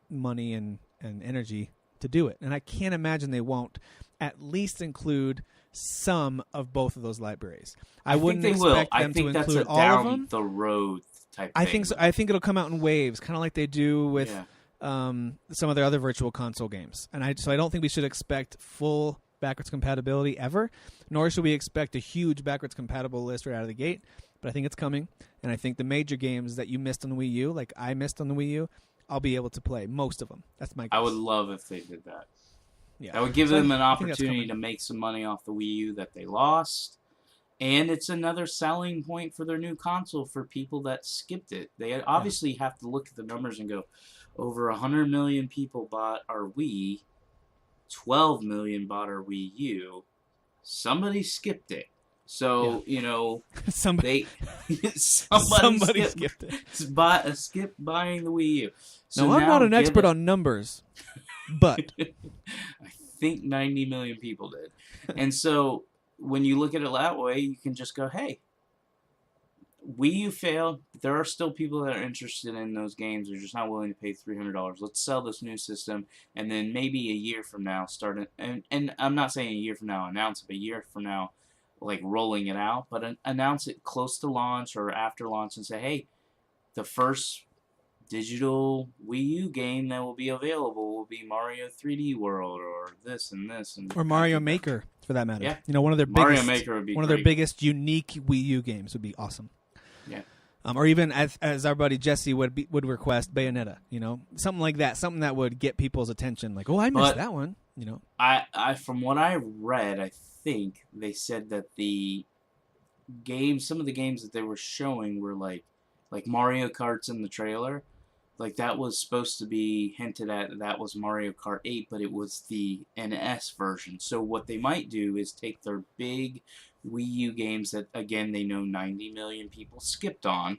money and energy to do it. And I can't imagine they won't at least include some of both of those libraries. I wouldn't think they will. expect them I think to that's include a all down of them. the road type I thing. think so. I think it'll come out in waves, kind of like they do with Yeah. some of their other virtual console games. And so I don't think we should expect full backwards compatibility ever, nor should we expect a huge backwards compatible list right out of the gate. But I think it's coming, and I think the major games that you missed on the Wii U, like I missed on the Wii U, I'll be able to play most of them. That's my guess. I would love if they did that. Yeah. That would give So them an I think that's opportunity coming. to make some money off the Wii U that they lost. And it's another selling point for their new console for people that skipped it. They obviously have to look at the numbers and go, over 100 million people bought our Wii, 12 million bought our Wii U. Somebody skipped it. So, you know, somebody somebody skipped it. Skipped buying the Wii U. So No, I'm not an expert given- on numbers, but I think 90 million people did. And so when you look at it that way, you can just go, hey, Wii U failed. There are still people that are interested in those games. They're just not willing to pay $300. Let's sell this new system, and then maybe a year from now start it. And I'm not saying a year from now announce it, but a year from now, like rolling it out, but announce it close to launch or after launch and say, hey, the first digital Wii U game that will be available will be Mario 3D World or this and this and or Mario Maker for that matter. Yeah. You know, one of their Mario biggest Maker would be one of great. their biggest unique Wii U games would be awesome. Yeah. Or even as our buddy Jesse would request, Bayonetta. Something like that. Something that would get people's attention. Like, oh, I missed that one. I from what I read, I think they said that the games, some of the games that they were showing were like Mario Kart's in the trailer. Like, that was supposed to be hinted at, that was Mario Kart 8, but it was the NS version. So what they might do is take their big Wii U games that, again, they know 90 million people skipped on,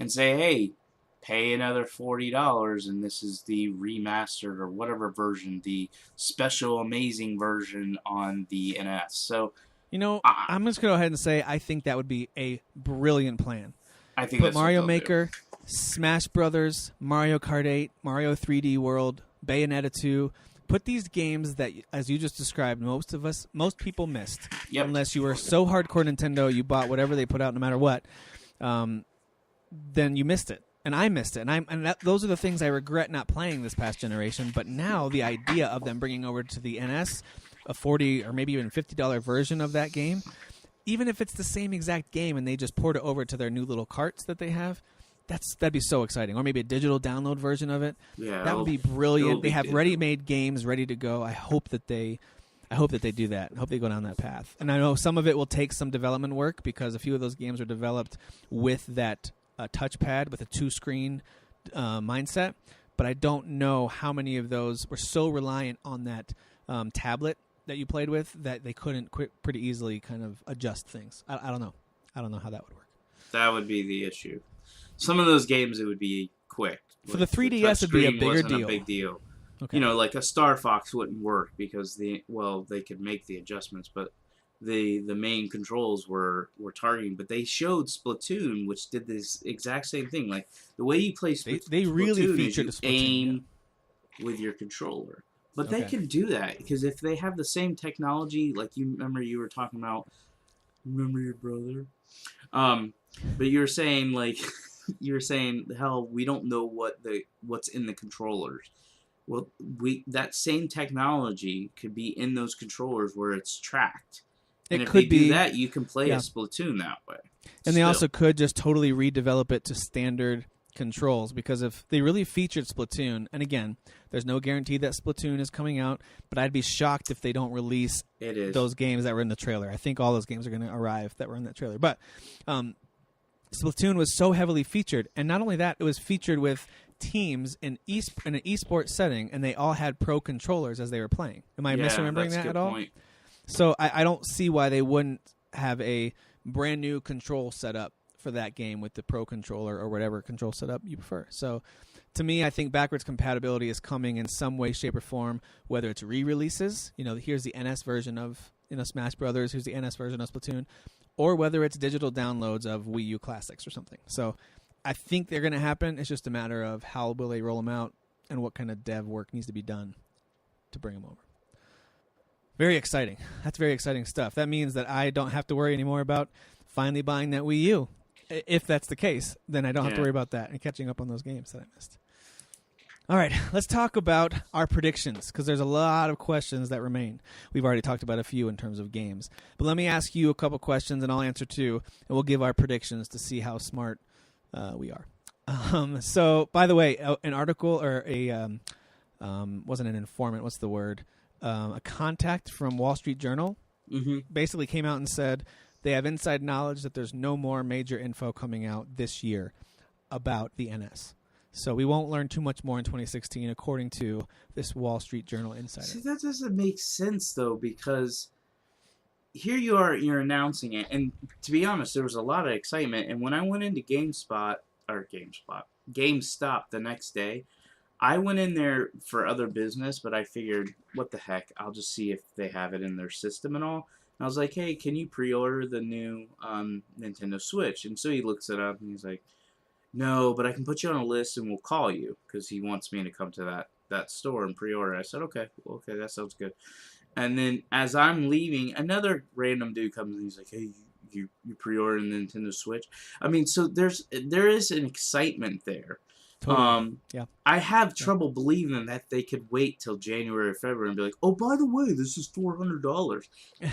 and say, hey, pay another $40, and this is the remastered or whatever version, the special amazing version on the NS. So, I'm just going to go ahead and say I think that would be a brilliant plan. I think Put Mario Maker, Smash Brothers, Mario Kart 8, Mario 3D World, Bayonetta 2. Put these games that, as you just described, most people missed. Yep. Unless you were so hardcore Nintendo, you bought whatever they put out no matter what, then you missed it. And I missed it. Those are the things I regret not playing this past generation. But now the idea of them bringing over to the NS a $40 or maybe even $50 version of that game, even if it's the same exact game and they just port it over to their new little carts that they have, that'd be so exciting. Or maybe a digital download version of it. Yeah, that would be brilliant. They have ready-made games ready to go. I hope that they do that. I hope they go down that path. And I know some of it will take some development work because a few of those games are developed with that touchpad with a two-screen mindset. But I don't know how many of those were so reliant on that tablet that you played with that they couldn't pretty easily kind of adjust things. I don't know. I don't know how that would work. That would be the issue. Some of those games, it would be quick. For the 3DS, it'd be a bigger deal. A big deal. Okay. Like a Star Fox wouldn't work because they could make the adjustments, but the main controls were targeting. But they showed Splatoon, which did this exact same thing. Like the way you play Splatoon, they really featured is you aim with your controller. But they can do that because if they have the same technology, like you were talking about, remember your brother? But you were saying hell, we don't know what's in the controllers. Well, that same technology could be in those controllers where it's tracked. And if they do that, you can play a Splatoon that way. And they also could just totally redevelop it to standard controls, because if they really featured Splatoon, and again, there's no guarantee that Splatoon is coming out, but I'd be shocked if they don't release those games that were in the trailer. I think all those games are going to arrive that were in that trailer. But Splatoon was so heavily featured, and not only that, it was featured with teams in an esports setting, and they all had pro controllers as they were playing. Am I misremembering that at all? Point. So I don't see why they wouldn't have a brand new control setup for that game with the pro controller or whatever control setup you prefer. So to me, I think backwards compatibility is coming in some way, shape, or form, whether it's re-releases, here's the NS version of Smash Brothers, here's the NS version of Splatoon, or whether it's digital downloads of Wii U classics or something. So I think they're going to happen. It's just a matter of how will they roll them out and what kind of dev work needs to be done to bring them over. Very exciting. That's very exciting stuff. That means that I don't have to worry anymore about finally buying that Wii U. If that's the case, then I don't have to worry about that and catching up on those games that I missed. All right, let's talk about our predictions, because there's a lot of questions that remain. We've already talked about a few in terms of games. But let me ask you a couple questions, and I'll answer two, and we'll give our predictions to see how smart we are. So, by the way, an article or wasn't an informant, what's the word? A contact from Wall Street Journal basically came out and said they have inside knowledge that there's no more major info coming out this year about the NS. So we won't learn too much more in 2016, according to this Wall Street Journal insider. See, that doesn't make sense, though, because here you are, you're announcing it. And to be honest, there was a lot of excitement. And when I went into GameStop the next day, I went in there for other business, but I figured, what the heck, I'll just see if they have it in their system and all. And I was like, hey, can you pre-order the new Nintendo Switch? And so he looks it up, and he's like, no, but I can put you on a list, and we'll call you, because he wants me to come to that store and pre-order. I said, okay, that sounds good. And then as I'm leaving, another random dude comes, and he's like, hey, you pre-ordered the Nintendo Switch? I mean, so there is an excitement there. Totally. Yeah. I have trouble believing that they could wait till January or February and be like, oh, by the way, this is $400.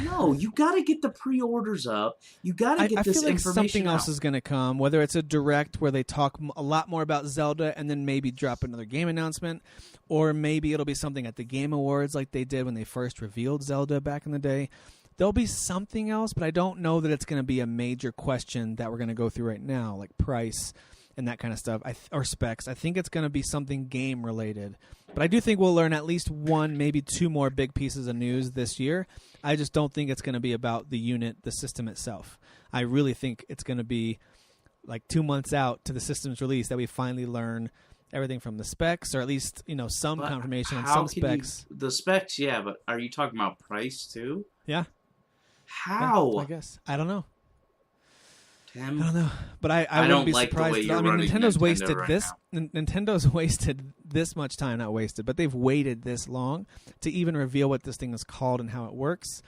No, you got to get the pre-orders up. You got to get I this feel like information something out. else is going to come, whether it's a direct where they talk a lot more about Zelda and then maybe drop another game announcement, or maybe it'll be something at the Game Awards like they did when they first revealed Zelda back in the day. There'll be something else, but I don't know that it's going to be a major question that we're going to go through right now, like price and that kind of stuff, or specs. I think it's going to be something game-related. But I do think we'll learn at least one, maybe two more big pieces of news this year. I just don't think it's going to be about the unit, the system itself. I really think it's going to be like 2 months out to the system's release that we finally learn everything from the specs, or at least, some confirmation on some specs. The specs, yeah, but are you talking about price too? Yeah. How? Yeah, I guess. I don't know. Tim? I don't know, but I wouldn't don't be like the surprised. way you're I mean, running Nintendo's Nintendo wasted right this. Nintendo's wasted this much time, not wasted, but they've waited this long to even reveal what this thing is called and how it works.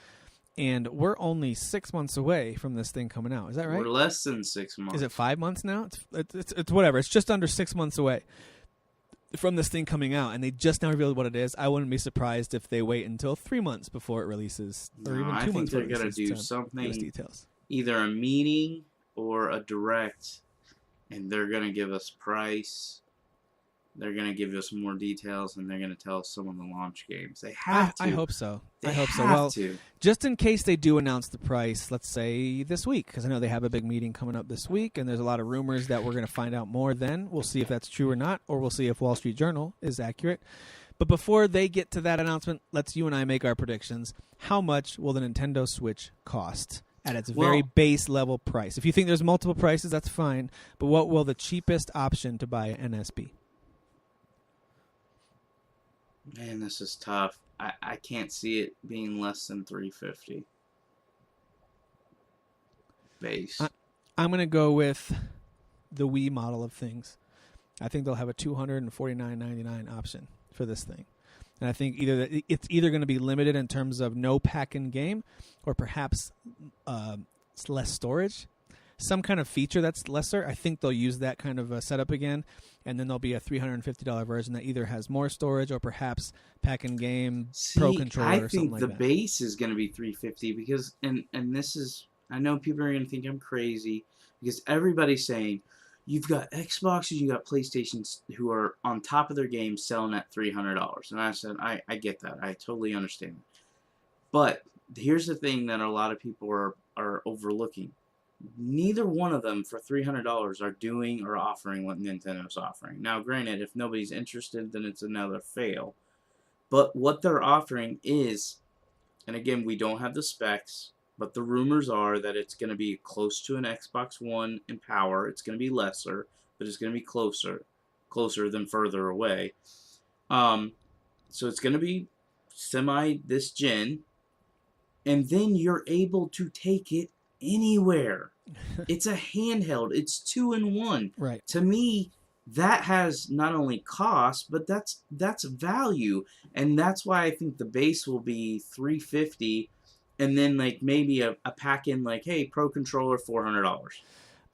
And we're only 6 months away from this thing coming out. Is that right? We're less than 6 months. Is it 5 months now? It's whatever. It's just under 6 months away from this thing coming out, and they just now revealed what it is. I wouldn't be surprised if they wait until 3 months before it releases, or even 2 months. I think they're going to do something, details. Either a meeting or a direct, and they're going to give us price. They're going to give us more details, and they're going to tell us some of the launch games. They have to. I hope so. They hope so. have Well, to. just in case they do announce the price, let's say this week, because I know they have a big meeting coming up this week, and there's a lot of rumors that we're going to find out more then. We'll see if that's true or not, or we'll see if Wall Street Journal is accurate. But before they get to that announcement, let's you and I make our predictions. How much will the Nintendo Switch cost at its very base level price? If you think there's multiple prices, that's fine. But what will the cheapest option to buy an NS be? Man, this is tough. I can't see it being less than $350 base. I'm going to go with the Wii model of things. I think they'll have a $249.99 option for this thing. And I think it's either going to be limited in terms of no pack-in game, or perhaps less storage. Some kind of feature that's lesser. I think they'll use that kind of setup again, and then there'll be a $350 version that either has more storage or perhaps pack-in game, Pro Controller, or something like that. I think the base is going to be $350 because, and this is, I know people are going to think I'm crazy because everybody's saying, you've got Xboxes, you got PlayStations who are on top of their game selling at $300. And I said, I get that. I totally understand. But here's the thing that a lot of people are overlooking. Neither one of them for $300 are doing or offering what Nintendo's offering. Now, granted, if nobody's interested, then it's another fail. But what they're offering is, and again, we don't have the specs, but the rumors are that it's going to be close to an Xbox One in power. It's going to be lesser, but it's going to be closer than further away. So it's going to be semi this gen, and then you're able to take it anywhere. It's a handheld. It's 2-in-1. Right. To me, that has not only cost, but that's value, and that's why I think the base will be $350, and then like maybe a pack in like, hey, Pro Controller $400.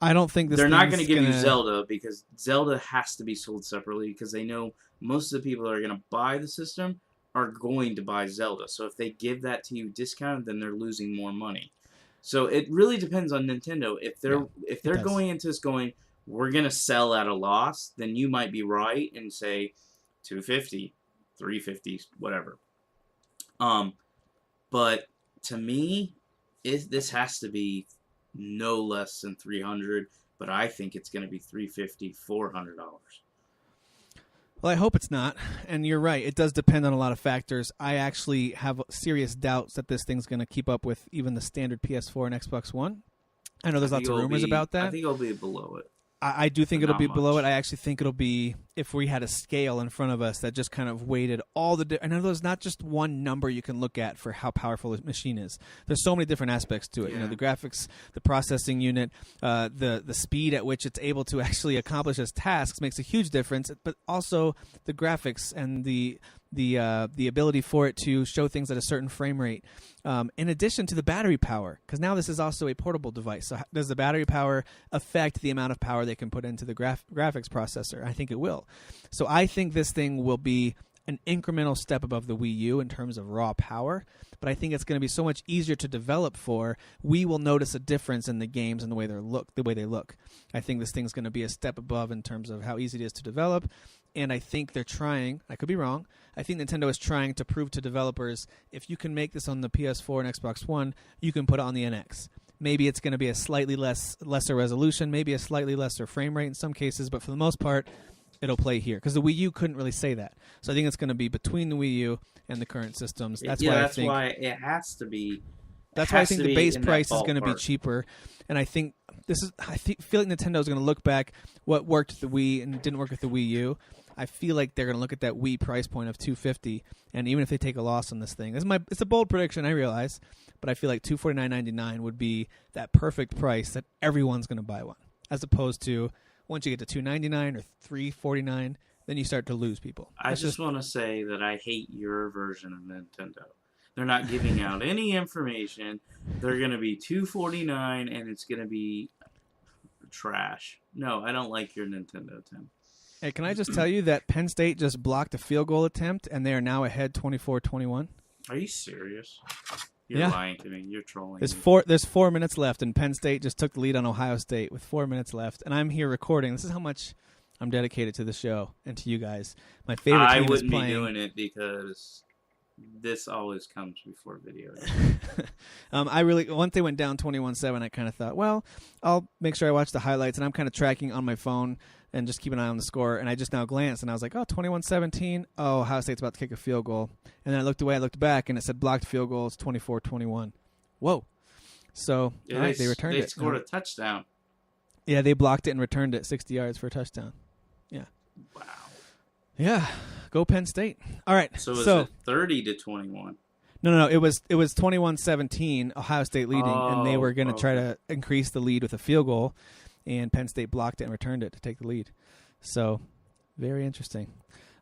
I don't think they're not going to give you Zelda, because Zelda has to be sold separately because they know most of the people that are going to buy the system are going to buy Zelda. So if they give that to you discounted, then they're losing more money. So it really depends on Nintendo. If they're going into this going, we're gonna sell at a loss, then you might be right and say $250, $350, whatever. But to me, this has to be no less than $300. But I think it's gonna be $350, $400. Well, I hope it's not. And you're right. It does depend on a lot of factors. I actually have serious doubts that this thing's going to keep up with even the standard PS4 and Xbox One. I know there's lots of rumors about that. I think it'll be below it. I do think it'll be below it. I actually think it'll be, if we had a scale in front of us that just kind of weighted all the... I know there's not just one number you can look at for how powerful a machine is. There's so many different aspects to it. Yeah. You know, the graphics, the processing unit, the speed at which it's able to actually accomplish its tasks makes a huge difference. But also the graphics and the the ability for it to show things at a certain frame rate, in addition to the battery power, because now this is also a portable device. So does the battery power affect the amount of power they can put into the graphics processor? I think it will. So I think this thing will be an incremental step above the Wii U in terms of raw power, but I think it's going to be so much easier to develop for. We will notice a difference in the games and the way they look. I think this thing's going to be a step above in terms of how easy it is to develop, and I think they're trying, I could be wrong, I think Nintendo is trying to prove to developers, if you can make this on the PS4 and Xbox One, you can put it on the NX. Maybe it's going to be a slightly lesser resolution, maybe a slightly lesser frame rate in some cases, but for the most part, it'll play here, because the Wii U couldn't really say that. So I think it's going to be between the Wii U and the current systems. That's why it has to be. That's why I think the base price is going to be cheaper. And I think feel like Nintendo is going to look back what worked with the Wii and didn't work with the Wii U. I feel like they're going to look at that Wii price point of $250, and even if they take a loss on this thing, it's a bold prediction, I realize, but I feel like $249.99 would be that perfect price that everyone's going to buy one, as opposed to once you get to $299 or $349, then you start to lose people. I just want to say that I hate your version of Nintendo. They're not giving out any information. They're going to be $249, and it's going to be trash. No, I don't like your Nintendo, Tim. Hey, can I just tell you that Penn State just blocked a field goal attempt, and they are now ahead 24-21? Are you serious? You're lying to me. You're trolling me. There's 4 minutes left, and Penn State just took the lead on Ohio State with 4 minutes left. And I'm here recording. This is how much I'm dedicated to the show and to you guys. My favorite team is playing. I wouldn't be doing it because this always comes before video. Once they went down 21-7, I kind of thought, well, I'll make sure I watch the highlights, and I'm kind of tracking on my phone and just keep an eye on the score. And I just now glanced, and I was like, 21-17. Oh, Ohio State's about to kick a field goal. And then I looked away, I looked back, and it said blocked field goal. It's 24-21. Whoa. So, all right, they returned it. They scored a touchdown. Yeah, they blocked it and returned it 60 yards for a touchdown. Yeah. Wow. Yeah. Go Penn State. All right. So was it 30-21? No. It was 21-17, Ohio State leading, and they were going to try to increase the lead with a field goal, and Penn State blocked it and returned it to take the lead. So, very interesting.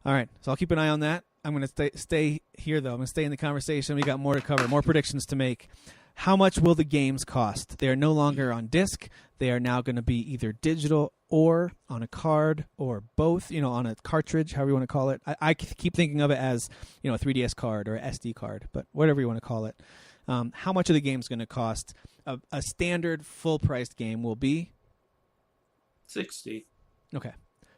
All right. So I'll keep an eye on that. I'm going to stay here, though. I'm going to stay in the conversation. We got more to cover, more predictions to make. How much will the games cost? They are no longer on disc. They are now going to be either digital or on a card or both, on a cartridge, however you want to call it. I keep thinking of it as, a 3DS card or a SD card, but whatever you want to call it. How much are the games going to cost? A standard full-priced game will be? $60. Okay.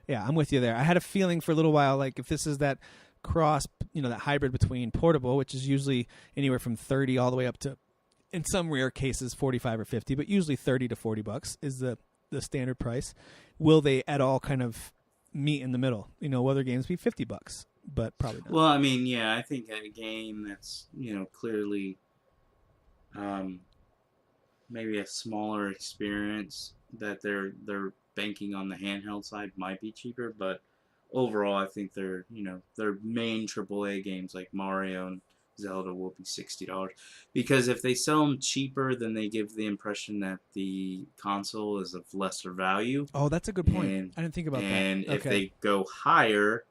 Yeah, I'm with you there. I had a feeling for a little while, like if this is that cross, that hybrid between portable, which is usually anywhere from 30 all the way up to, in some rare cases, 45 or 50, but usually 30 to 40 bucks is the standard price. Will they at all kind of meet in the middle? Will other games be 50 bucks? But probably not. Well, I mean, yeah, I think a game that's, clearly maybe a smaller experience that they're banking on the handheld side might be cheaper, but overall I think their main AAA games like Mario and Zelda will be $60, because if they sell them cheaper, then they give the impression that the console is of lesser value. Oh, that's a good point. I didn't think about that. And if they go higher,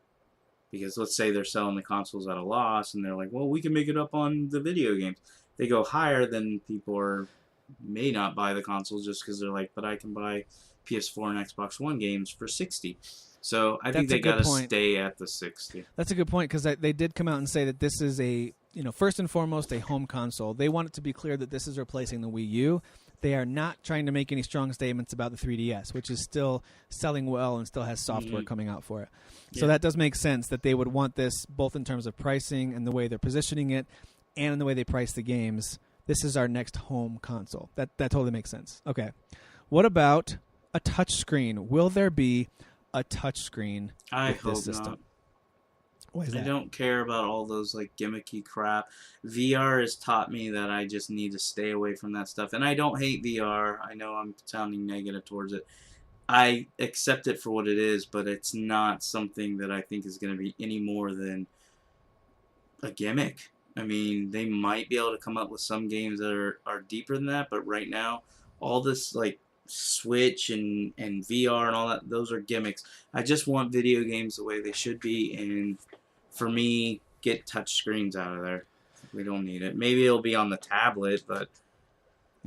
because let's say they're selling the consoles at a loss, and they're like, well, we can make it up on the video games. They go higher, then people may not buy the consoles just because they're like, but I can buy PS4 and Xbox One games for $60. So I think they got to stay at the 60. That's a good point, because they did come out and say that this is first and foremost, a home console. They want it to be clear that this is replacing the Wii U. They are not trying to make any strong statements about the 3DS, which is still selling well and still has software coming out for it. Yeah. So that does make sense that they would want this both in terms of pricing and the way they're positioning it and in the way they price the games. This is our next home console. That totally makes sense. Okay. What about a touch screen? Will there be a touch screen with this system? Not. Why is that? I don't care about all those gimmicky crap. VR has taught me that I just need to stay away from that stuff. And I don't hate VR. I know I'm sounding negative towards it. I accept it for what it is, but it's not something that I think is going to be any more than a gimmick. I mean, they might be able to come up with some games that are deeper than that, but right now, all this Switch and VR and all that, those are gimmicks. I just want video games the way they should be, and for me, get touch screens out of there. We don't need it. Maybe it'll be on the tablet, but...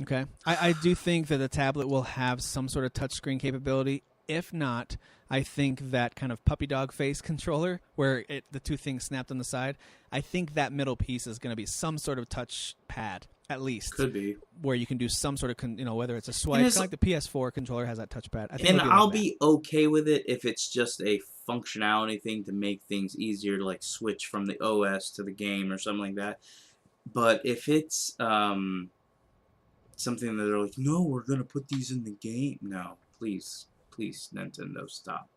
Okay. I do think that the tablet will have some sort of touchscreen capability. If not, I think that kind of puppy dog face controller where the two things snapped on the side, I think that middle piece is going to be some sort of touch pad, at least. Could be. Where you can do some sort of, whether it's a swipe, kind of like the PS4 controller has that touchpad. I think and I'll be okay with it if it's just a functionality thing to make things easier to like switch from the OS to the game or something like that. But if it's something that they're like, no, we're going to put these in the game. No, please, Nintendo, stop.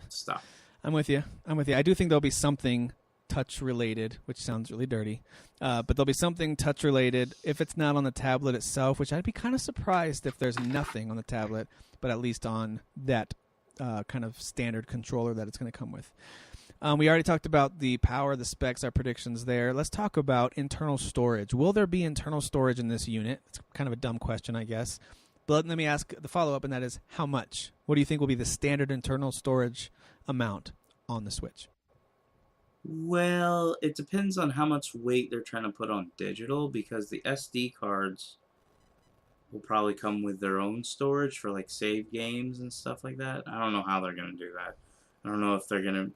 Stop. I'm with you. I do think there'll be something touch-related, which sounds really dirty, but there'll be something touch-related if it's not on the tablet itself, which I'd be kind of surprised if there's nothing on the tablet, but at least on that kind of standard controller that it's going to come with. We already talked about the power, the specs, our predictions there. Let's talk about internal storage. Will there be internal storage in this unit? It's kind of a dumb question, I guess. But let me ask the follow-up, and that is how much? What do you think will be the standard internal storage amount on the Switch? Well, it depends on how much weight they're trying to put on digital, because the SD cards will probably come with their own storage for like save games and stuff like that. I don't know how they're going to do that. I don't know if they're going to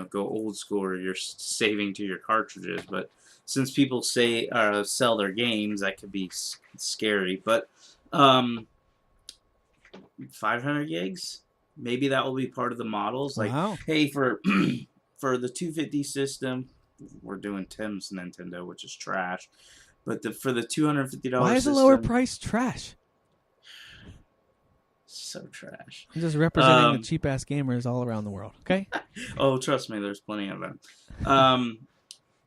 go old school or you're saving to your cartridges, but since people sell their games, that could be scary. But 500 gigs, maybe that will be part of the models. Like, wow. Hey, for for the 250 system, we're doing Tim's Nintendo, which is trash. But for the $250, why is the lower price trash? So trash. I'm just representing the cheap ass gamers all around the world. Okay. Oh, trust me, there's plenty of them.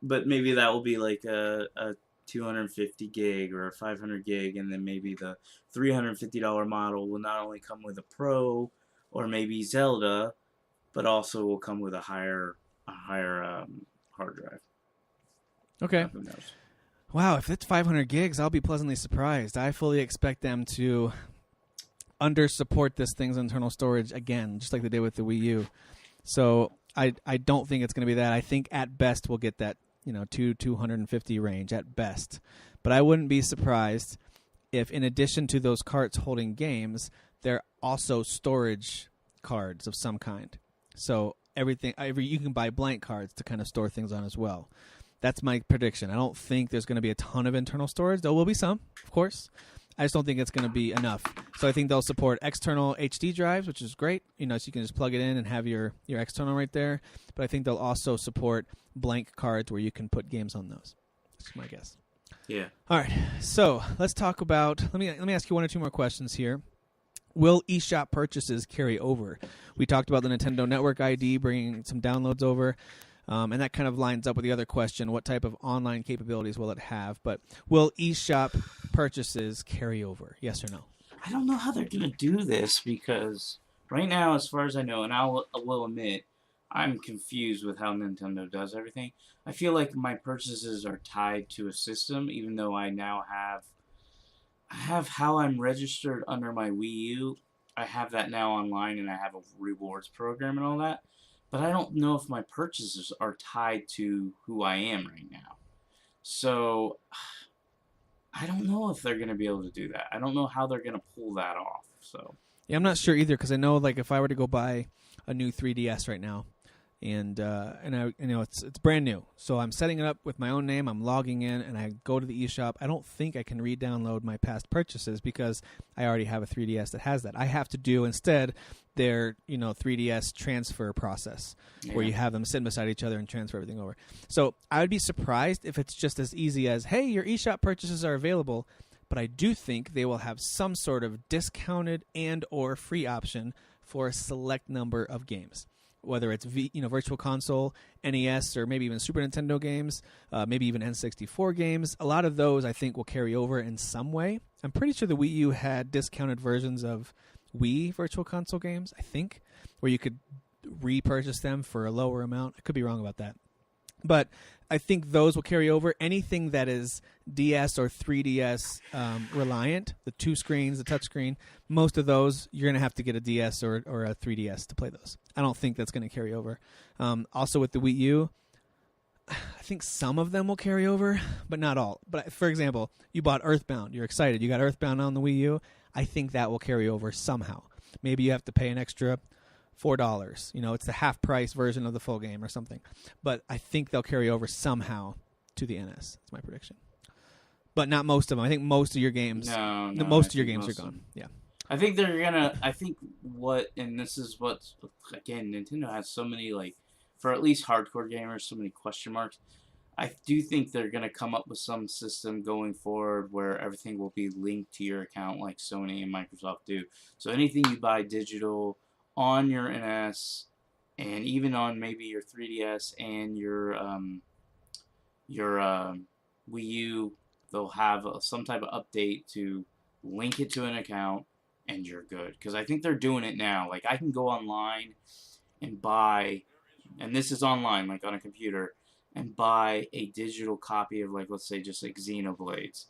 But maybe that will be like a 250 gig or a 500 gig, and then maybe the $350 model will not only come with a Pro or maybe Zelda, but also will come with a higher hard drive. Okay. Who knows? Wow, if it's 500 gigs, I'll be pleasantly surprised. I fully expect them to under-support this thing's internal storage again, just like they did with the Wii U. So I don't think it's going to be that. I think at best we'll get that 250 range at best. But I wouldn't be surprised if in addition to those carts holding games, there are also storage cards of some kind. So you can buy blank cards to kind of store things on as well. That's my prediction. I don't think there's going to be a ton of internal storage. There will be some, of course. I just don't think it's going to be enough. So I think they'll support external HD drives, which is great. So you can just plug it in and have your external right there. But I think they'll also support blank cards where you can put games on those. That's my guess. Yeah. All right. So let's talk about. Let me ask you one or two more questions here. Will eShop purchases carry over? We talked about the Nintendo Network ID bringing some downloads over. And that kind of lines up with the other question, what type of online capabilities will it have? But will eShop purchases carry over, yes or no? I don't know how they're going to do this, because right now, as far as I know, and I will admit, I'm confused with how Nintendo does everything. I feel like my purchases are tied to a system, even though I now have how I'm registered under my Wii U. I have that now online, and I have a rewards program and all that. But I don't know if my purchases are tied to who I am right now. So, I don't know if they're going to be able to do that. I don't know how they're going to pull that off. So yeah, I'm not sure either, because I know like if I were to go buy a new 3DS right now, and I it's brand new, so I'm setting it up with my own name. I'm logging in, and I go to the eShop. I don't think I can re-download my past purchases because I already have a 3DS that has that. I have to do instead their 3DS transfer process, where you have them sitting beside each other and transfer everything over. So I would be surprised if it's just as easy as, hey, your eShop purchases are available, but I do think they will have some sort of discounted and or free option for a select number of games. Whether it's Virtual Console, NES, or maybe even Super Nintendo games, maybe even N64 games. A lot of those, I think, will carry over in some way. I'm pretty sure the Wii U had discounted versions of Wii Virtual Console games, I think, where you could repurchase them for a lower amount. I could be wrong about that. But I think those will carry over. Anything that is DS or 3DS reliant, the two screens, the touch screen, most of those, you're going to have to get a DS or a 3DS to play those. I don't think that's going to carry over. Also with the Wii U, I think some of them will carry over, but not all. But for example, you bought Earthbound. You're excited. You got Earthbound on the Wii U. I think that will carry over somehow. Maybe you have to pay an extra $4. You know, it's the half price version of the full game or something. But I think they'll carry over somehow to the NS. That's my prediction. But not most of them. I think most of your games. Most of your games are gone. Yeah. I think they're gonna. I think and this is what, again, Nintendo has so many, like, for at least hardcore gamers, so many question marks. I do think they're gonna come up with some system going forward where everything will be linked to your account, like Sony and Microsoft do. So anything you buy digital on your NS, and even on maybe your 3DS and your Wii U, they'll have some type of update to link it to an account, and you're good. Because I think they're doing it now. Like, I can go online and buy, and this is online, like on a computer, and buy a digital copy of, like, let's say just like Xenoblades,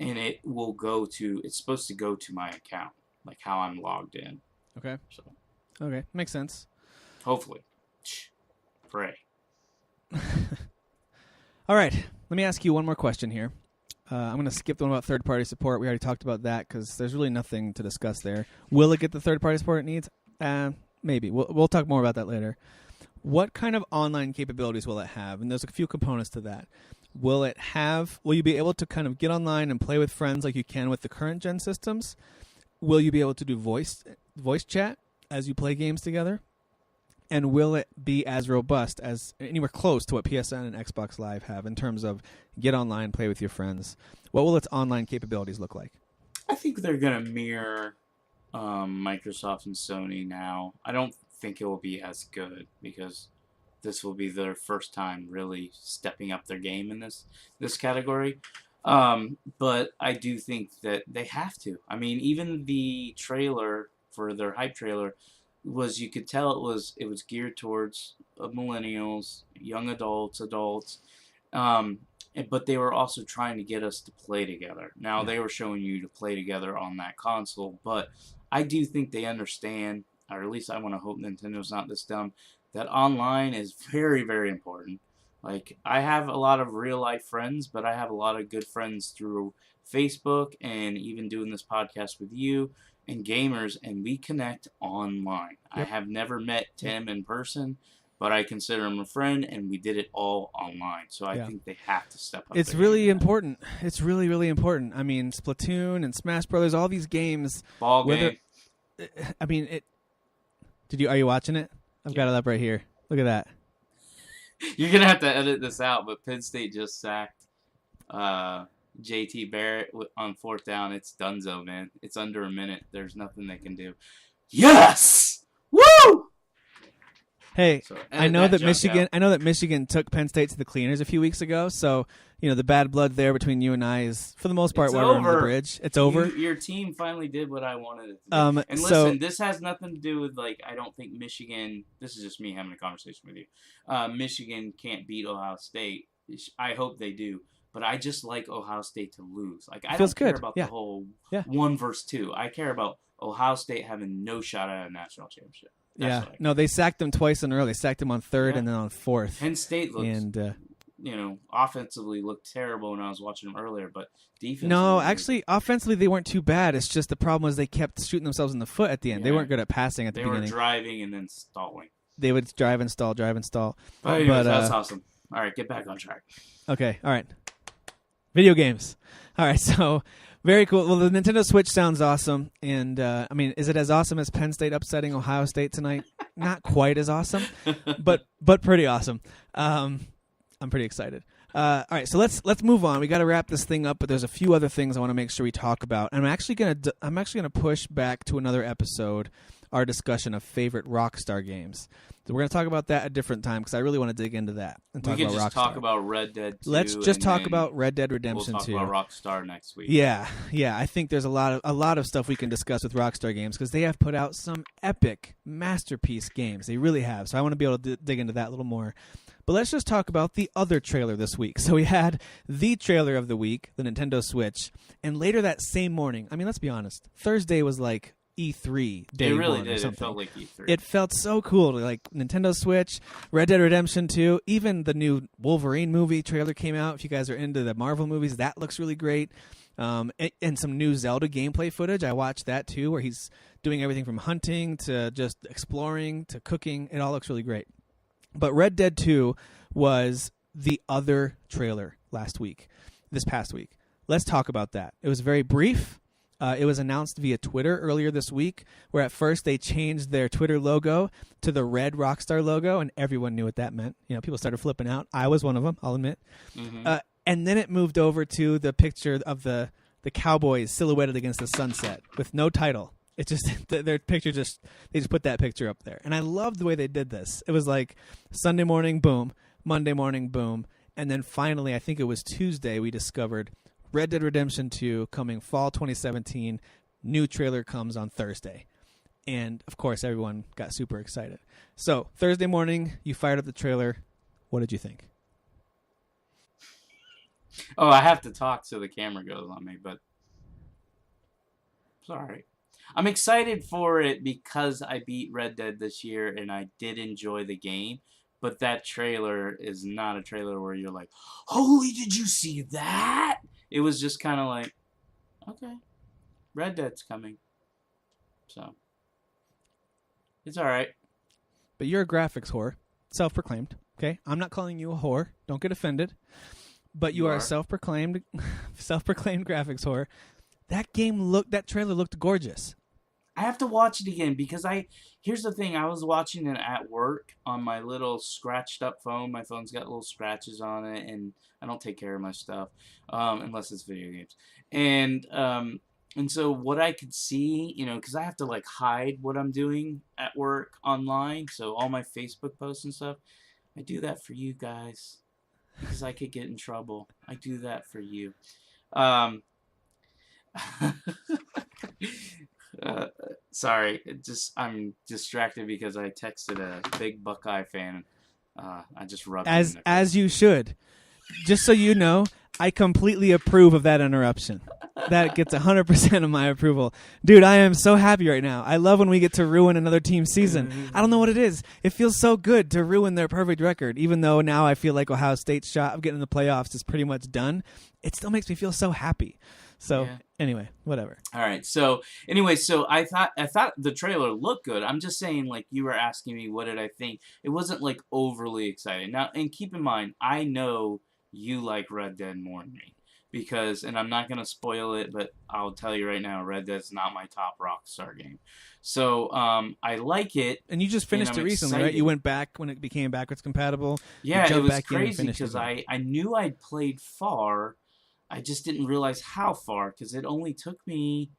and it will go to, it's supposed to go to my account, like how I'm logged in. Okay. So. Okay, makes sense. Hopefully. Pray. All right, let me ask you one more question here. I'm going to skip the one about third-party support. We already talked about that because there's really nothing to discuss there. Will it get the third-party support it needs? Maybe. We'll talk more about that later. What kind of online capabilities will it have? And there's a few components to that. Will you be able to kind of get online and play with friends like you can with the current gen systems? Will you be able to do voice chat as you play games together? And will it be as robust as anywhere close to what PSN and Xbox Live have in terms of get online, play with your friends? What will its online capabilities look like? I think they're going to mirror Microsoft and Sony now. I don't think it will be as good because this will be their first time really stepping up their game in this category. But I do think that they have to. I mean, even the trailer for their hype trailer was, you could tell it was geared towards millennials, young adults, but they were also trying to get us to play together. Now, they were showing you to play together on that console, but I do think they understand, or at least I want to hope Nintendo's not this dumb, that online is very, very important. Like, I have a lot of real-life friends, but I have a lot of good friends through Facebook and even doing this podcast with you and gamers, and we connect online. Yep. I have never met Tim in person, but I consider him a friend, and we did it all online. So I think they have to step up. It's really important. It's really, really important. I mean, Splatoon and Smash Brothers, all these games. Ball game. I mean, are you watching it? I've got it up right here. Look at that. You're going to have to edit this out, but Penn State just sacked JT Barrett on 4th down. It's donezo, man. It's under a minute. There's nothing they can do. Yes! Woo! Hey, I know that Michigan took Penn State to the cleaners a few weeks ago, so the bad blood there between you and I is, for the most part, water under the bridge. It's over. Your team finally did what I wanted it to do. And listen, this has nothing to do with, like, I don't think Michigan, this is just me having a conversation with you, Michigan can't beat Ohio State. I hope they do. But I just like Ohio State to lose. Like, I don't care about the whole 1 versus 2. I care about Ohio State having no shot at a national championship. No, they sacked him twice in a row. They sacked him on 3rd and then on 4th. Penn State looked, offensively looked terrible when I was watching them earlier, but defensively. No, actually, offensively they weren't too bad. It's just the problem was they kept shooting themselves in the foot at the end. Yeah. They weren't good at passing at the beginning. They were driving and then stalling. They would drive and stall. But anyways, that's awesome. All right, get back on track. Okay, all right. Video games. All right, so very cool. Well, the Nintendo Switch sounds awesome. And, I mean, is it as awesome as Penn State upsetting Ohio State tonight? Not quite as awesome, but pretty awesome. I'm pretty excited. All right, so let's move on. We got to wrap this thing up, but there's a few other things I want to make sure we talk about. And I'm actually gonna push back to another episode our discussion of favorite Rockstar games. So we're going to talk about that at a different time because I really want to dig into that and talk about Rockstar. We can just talk about Red Dead 2. Let's just talk about Red Dead Redemption 2. We'll talk about Rockstar next week. Yeah. I think there's a lot of stuff we can discuss with Rockstar games because they have put out some epic masterpiece games. They really have. So I want to be able to dig into that a little more. But let's just talk about the other trailer this week. So we had the trailer of the week, the Nintendo Switch, and later that same morning, I mean, let's be honest, Thursday was like E3 day It really one or did. something. It felt like E3. It felt so cool. Like Nintendo Switch, Red Dead Redemption 2, even the new Wolverine movie trailer came out. If you guys are into the Marvel movies, that looks really great. And some new Zelda gameplay footage. I watched that too, where he's doing everything from hunting to just exploring to cooking. It all looks really great. But Red Dead 2 was the other trailer this past week. Let's talk about that. It was very brief. It was announced via Twitter earlier this week, where at first they changed their Twitter logo to the red Rockstar logo, and everyone knew what that meant. You know, people started flipping out. I was one of them, I'll admit. Mm-hmm. And then it moved over to the picture of the cowboys silhouetted against the sunset with no title. It just their picture they just put that picture up there, and I loved the way they did this. It was like Sunday morning, boom, Monday morning, boom, and then finally, I think it was Tuesday, we discovered Red Dead Redemption 2 coming fall 2017. New trailer comes on Thursday. And, of course, everyone got super excited. So, Thursday morning, you fired up the trailer. What did you think? Oh, I have to talk so the camera goes on me, but sorry. I'm excited for it because I beat Red Dead this year and I did enjoy the game. But that trailer is not a trailer where you're like, holy, did you see that? It was just kind of like, okay, Red Dead's coming. So, it's alright. But you're a graphics whore. Self-proclaimed. Okay? I'm not calling you a whore. Don't get offended. But you are a self-proclaimed graphics whore. That trailer looked gorgeous. I have to watch it again because here's the thing, I was watching it at work on my little scratched up phone. My phone's got little scratches on it, and I don't take care of my stuff unless it's video games. And so what I could see, you know, because I have to like hide what I'm doing at work online, so all my Facebook posts and stuff, I do that for you guys because I could get in trouble. I do that for you. Sorry, I'm distracted because I texted a big Buckeye fan. I just rubbed as you should. Just so you know, I completely approve of that interruption. That gets 100% of my approval. Dude, I am so happy right now. I love when we get to ruin another team's season. I don't know what it is. It feels so good to ruin their perfect record, even though now I feel like Ohio State's shot of getting in the playoffs is pretty much done. It still makes me feel so happy. So, Anyway, whatever. All right. So, anyway, I thought the trailer looked good. I'm just saying, like, you were asking me what did I think. It wasn't, like, overly exciting. Now, and keep in mind, I know you like Red Dead more than me. Because, and I'm not going to spoil it, but I'll tell you right now, Red Dead's not my top Rockstar game. So, I like it. And you just finished it recently, right? You went back when it became backwards compatible. Yeah, it was crazy because I knew I'd played far. I just didn't realize how far because it only took me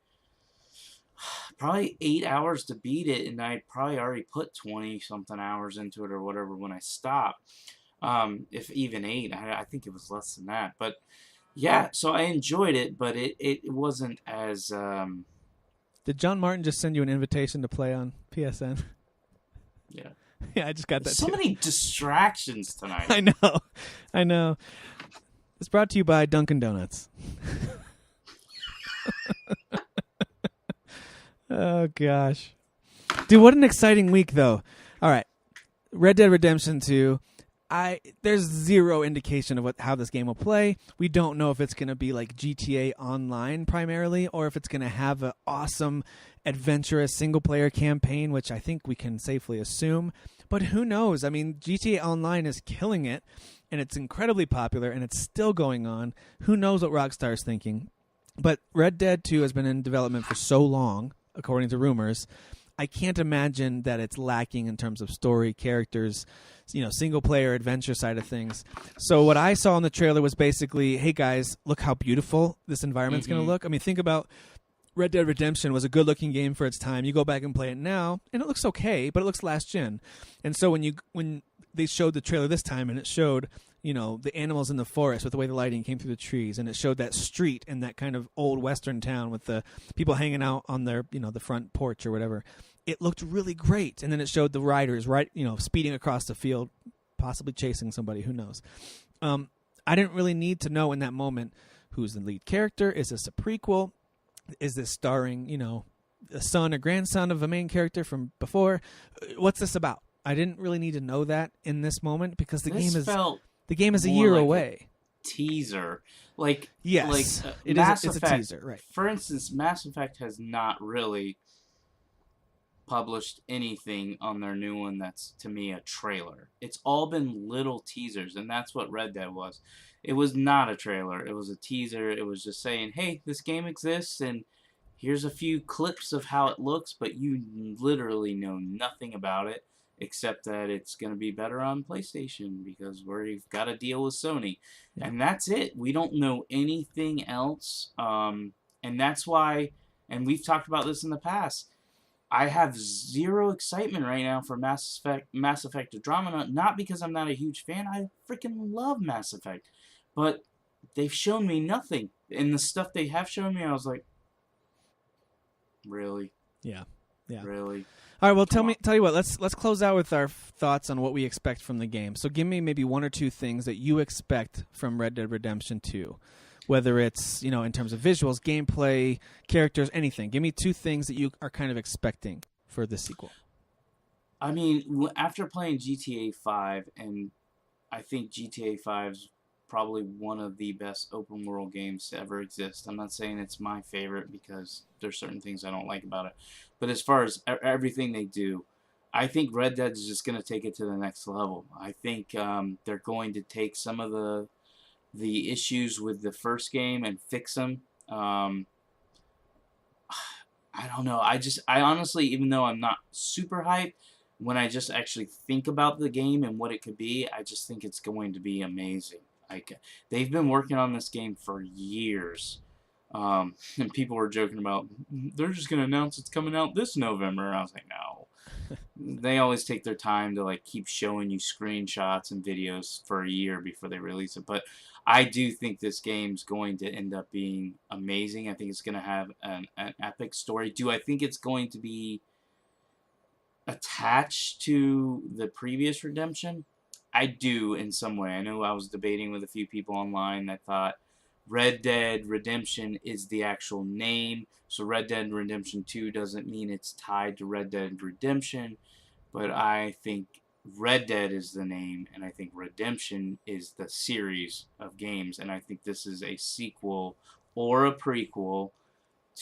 probably 8 hours to beat it, and I probably already put 20-something hours into it or whatever when I stopped. If even 8, I think it was less than that. But yeah, so I enjoyed it, but it wasn't as... Did John Martin just send you an invitation to play on PSN? Yeah. Yeah, I just got that so too. Many distractions tonight. I know. It's brought to you by Dunkin Donuts. Oh, gosh. Dude, what an exciting week, though. All right. Red Dead Redemption 2. There's zero indication of how this game will play. We don't know if it's going to be like GTA Online primarily, or if it's going to have an awesome, adventurous single-player campaign, which I think we can safely assume. But who knows? I mean, GTA Online is killing it, and it's incredibly popular, and it's still going on. Who knows what Rockstar's thinking? But Red Dead 2 has been in development for so long, according to rumors. I can't imagine that it's lacking in terms of story, characters, single-player adventure side of things. So what I saw in the trailer was basically, hey, guys, look how beautiful this environment's going to look. I mean, think about Red Dead Redemption was a good-looking game for its time. You go back and play it now, and it looks okay, but it looks last-gen. And so when they showed the trailer this time, and it showed, the animals in the forest with the way the lighting came through the trees, and it showed that street in that kind of old western town with the people hanging out on their, the front porch or whatever. It looked really great. And then it showed the riders, speeding across the field, possibly chasing somebody, who knows. I didn't really need to know in that moment who's the lead character. Is this a prequel? Is this starring, a son or grandson of a main character from before. What's this about? I didn't really need to know that in this moment because the game is a year away. Teaser, like yes, Mass it's Effect, a teaser, right? For instance, Mass Effect has not really published anything on their new one that's, to me, a trailer. It's all been little teasers, and that's what Red Dead was. It was not a trailer. It was a teaser. It was just saying, hey, this game exists, and here's a few clips of how it looks, but you literally know nothing about it, except that it's going to be better on PlayStation because we've got a deal with Sony. Yeah. And that's it. We don't know anything else, and that's why, and we've talked about this in the past, I have zero excitement right now for Mass Effect Andromeda, not because I'm not a huge fan. I freaking love Mass Effect. But they've shown me nothing. And the stuff they have shown me, I was like, really? Yeah. Really? All right, well, tell you what, let's close out with our thoughts on what we expect from the game. So give me maybe one or two things that you expect from Red Dead Redemption 2. Whether it's, in terms of visuals, gameplay, characters, anything. Give me two things that you are kind of expecting for the sequel. I mean, after playing GTA 5, and I think GTA 5 is probably one of the best open world games to ever exist. I'm not saying it's my favorite because there's certain things I don't like about it. But as far as everything they do, I think Red Dead is just going to take it to the next level. I think they're going to take some of the issues with the first game and fix them. I don't know. I honestly, even though I'm not super hyped, when I just actually think about the game and what it could be, I just think it's going to be amazing. Like, they've been working on this game for years. And people were joking about, they're just going to announce it's coming out this November. And I was like, no. They always take their time to keep showing you screenshots and videos for a year before they release it. But I do think this game's going to end up being amazing. I think it's going to have an epic story. Do I think it's going to be attached to the previous Redemption? I do in some way. I know I was debating with a few people online that thought Red Dead Redemption is the actual name. So Red Dead Redemption 2 doesn't mean it's tied to Red Dead Redemption. But I think Red Dead is the name, and I think Redemption is the series of games. And I think this is a sequel or a prequel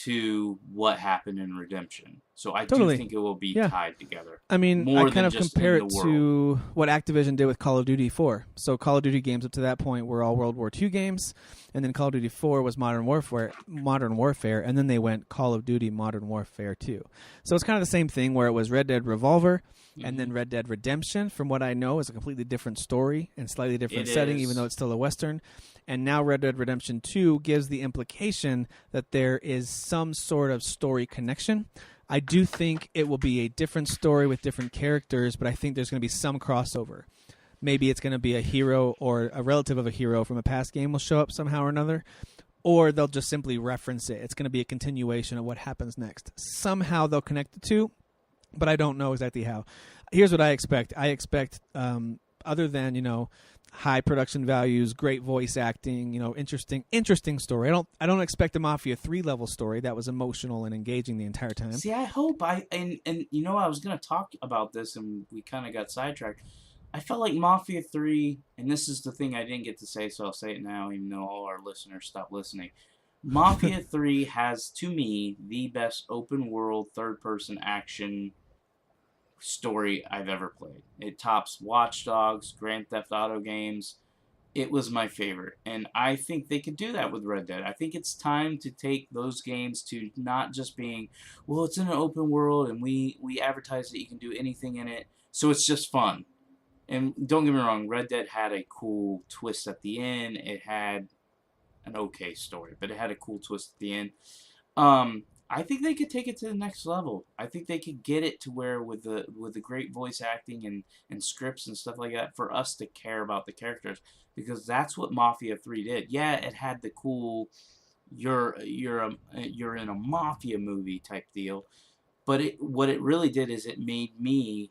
to what happened in Redemption. So I do think it will be tied together. I mean, I kind of compare it to what Activision did with Call of Duty 4. So Call of Duty games up to that point were all World War II games, and then Call of Duty 4 was Modern Warfare, and then they went Call of Duty Modern Warfare 2. So it's kind of the same thing where it was Red Dead Revolver, and then Red Dead Redemption, from what I know, is a completely different story and slightly different setting, even though it's still a Western. And now Red Dead Redemption 2 gives the implication that there is some sort of story connection. I do think it will be a different story with different characters, but I think there's going to be some crossover. Maybe it's going to be a hero or a relative of a hero from a past game will show up somehow or another, or they'll just simply reference it. It's going to be a continuation of what happens next. Somehow they'll connect the two, but I don't know exactly how. Here's what I expect. I expect, other than, high production values, great voice acting, interesting story. I don't expect a Mafia 3 level story that was emotional and engaging the entire time. See, I hope I was going to talk about this and we kind of got sidetracked. I felt like Mafia 3, and this is the thing I didn't get to say, so I'll say it now, even though all our listeners stopped listening. Mafia 3 has, to me, the best open world third person action story I've ever played. It tops Watch Dogs, Grand Theft Auto games. It was my favorite, and I think they could do that with Red Dead. I think it's time to take those games to not just being, well, it's in an open world and we advertise that you can do anything in it, so it's just fun. And don't get me wrong, Red Dead had a cool twist at the end. It had an okay story, but it had a cool twist at the end. I think they could take it to the next level. I think they could get it to where with the great voice acting and scripts and stuff like that for us to care about the characters, because that's what Mafia 3 did. Yeah, it had the cool you're in a mafia movie type deal, but what it really did is it made me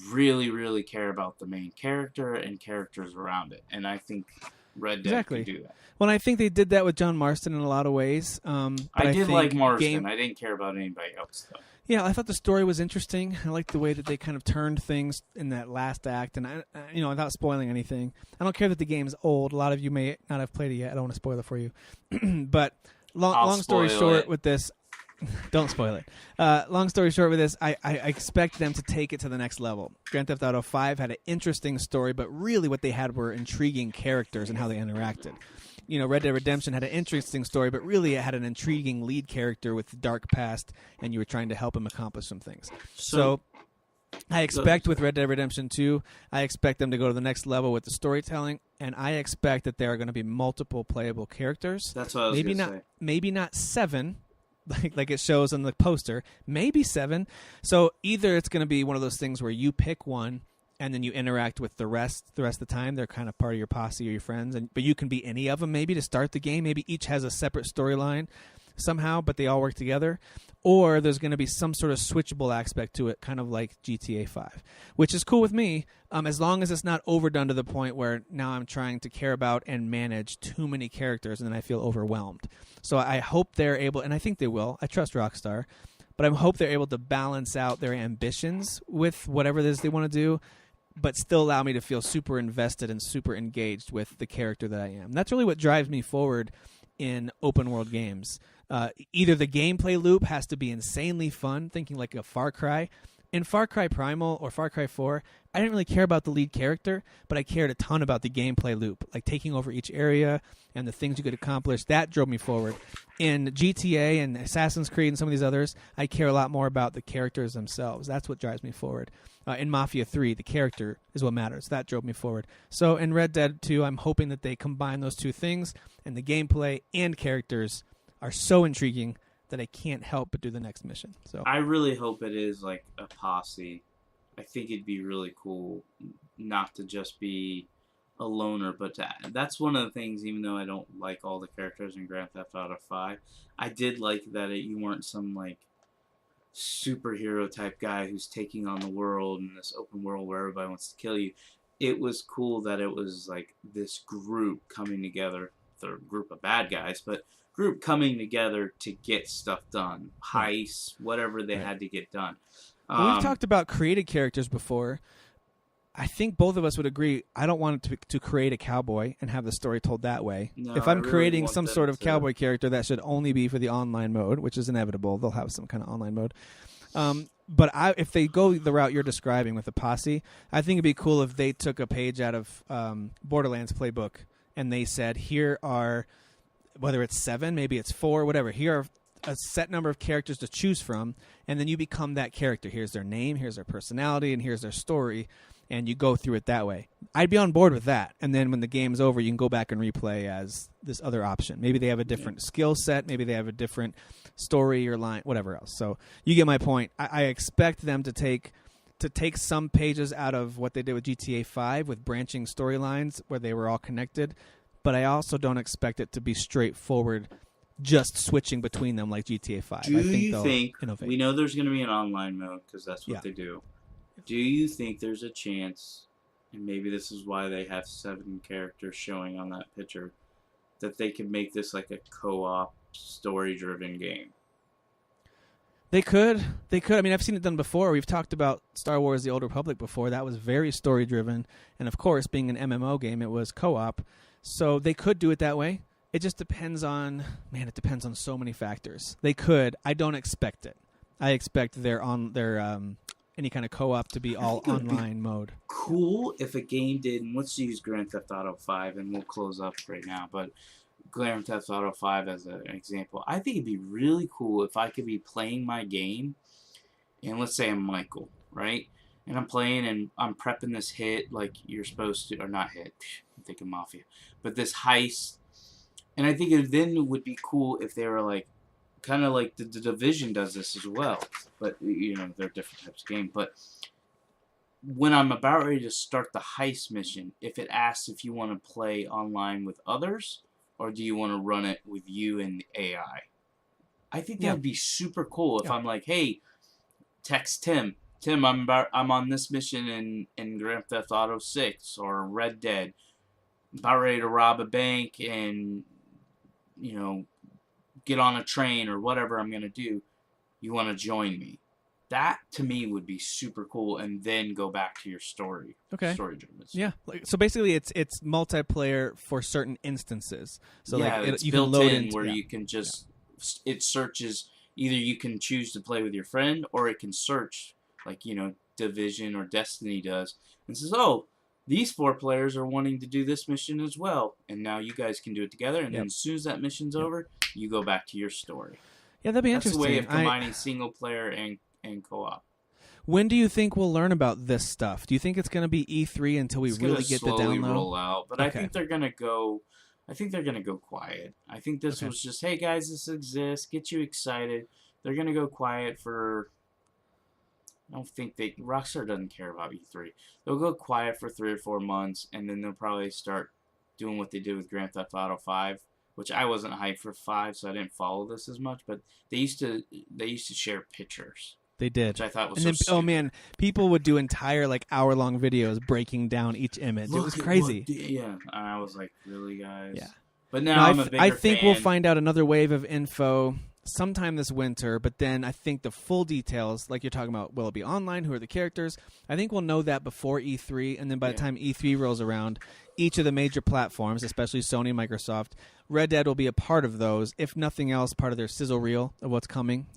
really, really care about the main character and characters around it. And I think Red Dead Exactly. could do that. Well, I think they did that with John Marston in a lot of ways. But I did think like Marston. I didn't care about anybody else, though. Yeah, I thought the story was interesting. I liked the way that they kind of turned things in that last act, and without spoiling anything. I don't care that the game's old. A lot of you may not have played it yet. I don't want to spoil it for you. But long story short with this, don't spoil it. Long story short with this, I expect them to take it to the next level. Grand Theft Auto 5 had an interesting story, but really what they had were intriguing characters and how they interacted. Red Dead Redemption had an interesting story, but really it had an intriguing lead character with a dark past, and you were trying to help him accomplish some things. So I expect with Red Dead Redemption 2, I expect them to go to the next level with the storytelling, and I expect that there are going to be multiple playable characters. That's what I was going to say. Maybe not 7, like it shows on the poster. Maybe 7. So either it's going to be one of those things where you pick one, and then you interact with the rest of the time. They're kind of part of your posse or your friends, but you can be any of them maybe to start the game. Maybe each has a separate storyline somehow, but they all work together. Or there's going to be some sort of switchable aspect to it, kind of like GTA 5, which is cool with me, as long as it's not overdone to the point where now I'm trying to care about and manage too many characters, and then I feel overwhelmed. So I hope they're able, and I think they will. I trust Rockstar, but I hope they're able to balance out their ambitions with whatever it is they want to do, but still allow me to feel super invested and super engaged with the character that I am. That's really what drives me forward in open world games. Either the gameplay loop has to be insanely fun, thinking like a Far Cry. In Far Cry Primal or Far Cry 4, I didn't really care about the lead character, but I cared a ton about the gameplay loop, like taking over each area and the things you could accomplish. That drove me forward. In GTA and Assassin's Creed and some of these others, I care a lot more about the characters themselves. That's what drives me forward. In Mafia 3, the character is what matters. That drove me forward. So in Red Dead 2, I'm hoping that they combine those two things, and the gameplay and characters are so intriguing that I can't help but do the next mission. So I really hope it is like a posse. I think it'd be really cool not to just be a loner, but that's one of the things, even though I don't like all the characters in Grand Theft Auto 5, I did like that you weren't some like superhero type guy who's taking on the world in this open world where everybody wants to kill you. It was cool that it was like this group coming together, the group of bad guys, but group coming together to get stuff done, heists, whatever they had to get done. We've talked about created characters before. I think both of us would agree. I don't want to create a cowboy and have the story told that way. No, if I'm really creating some sort of cowboy character, that should only be for the online mode, which is inevitable. They'll have some kind of online mode. But if they go the route you're describing with the posse, I think it'd be cool if they took a page out of Borderlands playbook and they said, here are, whether it's 7, maybe it's 4, whatever, here are a set number of characters to choose from, and then you become that character. Here's their name, here's their personality, and here's their story, and you go through it that way. I'd be on board with that. And then when the game's over, you can go back and replay as this other option. Maybe they have a different skill set, maybe they have a different story or line, whatever else. So you get my point. I expect them to take some pages out of what they did with GTA 5 with branching storylines where they were all connected, but I also don't expect it to be straightforward, just switching between them like GTA 5. Do I think you think, innovate. We know there's going to be an online mode because that's what they do. Do you think there's a chance, and maybe this is why they have 7 characters showing on that picture, that they could make this like a co-op, story-driven game? They could. I mean, I've seen it done before. We've talked about Star Wars The Old Republic before. That was very story-driven. And, of course, being an MMO game, it was co-op. So they could do it that way. It just depends on, it depends on so many factors. They could. I don't expect it. I expect their any kind of co-op to be all online mode. Cool if a game did, and let's use Grand Theft Auto 5, and we'll close up right now, but Grand Theft Auto 5 as an example. I think it'd be really cool if I could be playing my game, and let's say I'm Michael, right? And I'm playing, and I'm prepping this hit like you're supposed to, or not hit, I'm thinking Mafia, but this heist. And I think it then would be cool if they were like, kind of like the Division does this as well. But, you know, they're different types of game. But when I'm about ready to start the heist mission, if it asks if you want to play online with others, or do you want to run it with you and the AI? I think that would be super cool if I'm like, hey, text Tim. Tim, I'm on this mission in Grand Theft Auto 6 or Red Dead. about ready to rob a bank and, get on a train or whatever I'm going to do. You want to join me? That, to me, would be super cool, and then go back to your story. Okay. Story-driven. Yeah. So basically, it's multiplayer for certain instances. So it's you built can load in where you can just it searches. Either you can choose to play with your friend, or it can search like Division or Destiny does, and says, "Oh, these 4 players are wanting to do this mission as well, and now you guys can do it together." And then as soon as that mission's over, you go back to your story. Yeah, that'd be That's interesting. a way of combining single player and co-op. When do you think we'll learn about this stuff? Do you think it's going to be E3 until we really get the download? Roll out, but I think they're going to go. I think they're going to go quiet. I think this was just, hey guys, this exists, get you excited. They're going to go quiet for. I don't think Rockstar doesn't care about E3. They'll go quiet for 3 or 4 months, and then they'll probably start doing what they did with Grand Theft Auto 5, which I wasn't hyped for 5, so I didn't follow this as much. But they used to share pictures. They did, which I thought was and so then stupid. Man, people would do entire hour-long videos breaking down each image. It was crazy. Yeah, I was like, really, guys? Yeah. But now I'm a bigger I think fan. we'll find out another wave of info sometime this winter, but then I think the full details, like you're talking about, will it be online? Who are the characters? I think we'll know that before E3, and then by the time E3 rolls around, each of the major platforms, especially Sony and Microsoft, Red Dead will be a part of those, if nothing else, part of their sizzle reel of what's coming,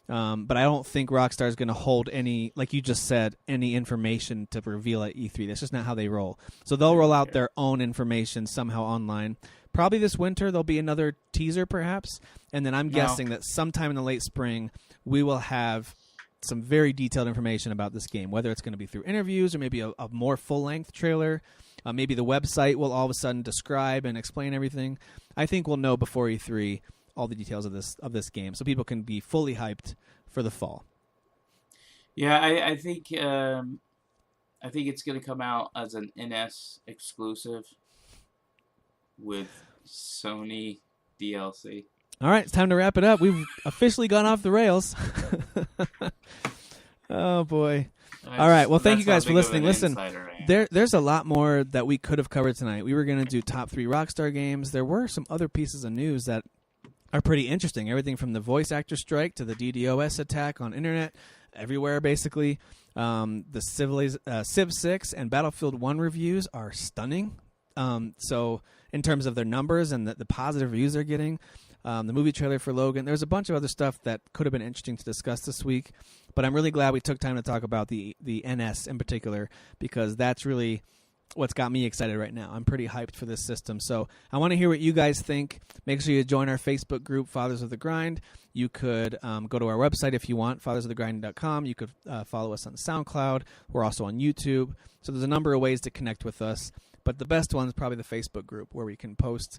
But I don't think Rockstar is going to hold any, like you just said, any information to reveal at E3. That's just not how they roll. So they'll roll out their own information somehow online. Probably this winter there'll be another teaser perhaps, and then I'm guessing that sometime in the late spring we will have some very detailed information about this game, whether it's going to be through interviews or maybe a more full-length trailer. Maybe the website will all of a sudden describe and explain everything. I think we'll know before E3 all the details of this game, so people can be fully hyped for the fall. Yeah, I think it's going to come out as an NS exclusive with Sony DLC. All right, it's time to wrap it up. We've officially gone off the rails. Oh, boy. All right, well, thank you guys for listening. Listen, there's a lot more that we could have covered tonight. We were going to do top 3 Rockstar games. There were some other pieces of news that are pretty interesting. Everything from the voice actor strike to the DDoS attack on internet, everywhere, basically. The Civ 6 and Battlefield 1 reviews are stunning. So in terms of their numbers and the positive reviews they're getting, the movie trailer for Logan, there's a bunch of other stuff that could have been interesting to discuss this week, but I'm really glad we took time to talk about the NS in particular, because that's really what's got me excited right now. I'm pretty hyped for this system. So I want to hear what you guys think. Make sure you join our Facebook group, Fathers of the Grind. You could go to our website if you want, fathersofthegrind.com. You could follow us on SoundCloud. We're also on YouTube. So there's a number of ways to connect with us. But the best one is probably the Facebook group, where we can post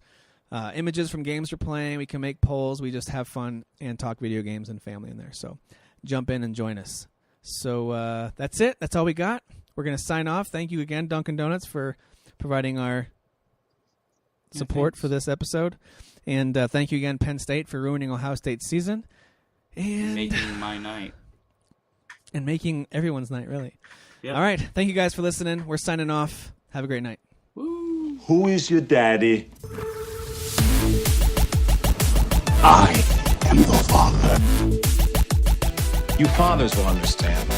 images from games we're playing. We can make polls. We just have fun and talk video games and family in there. So jump in and join us. So that's it. That's all we got. We're going to sign off. Thank you again, Dunkin Donuts, for providing our support for this episode. And thank you again, Penn State, for ruining Ohio State's season. And making my night. And making everyone's night, really. Yep. All right. Thank you guys for listening. We're signing off. Have a great night. Woo. Who is your daddy? I am the father. You fathers will understand.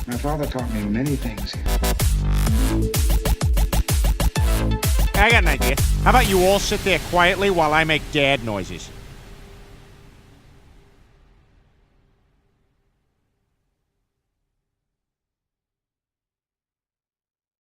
My father taught me many things. I got an idea. How about you all sit there quietly while I make dad noises?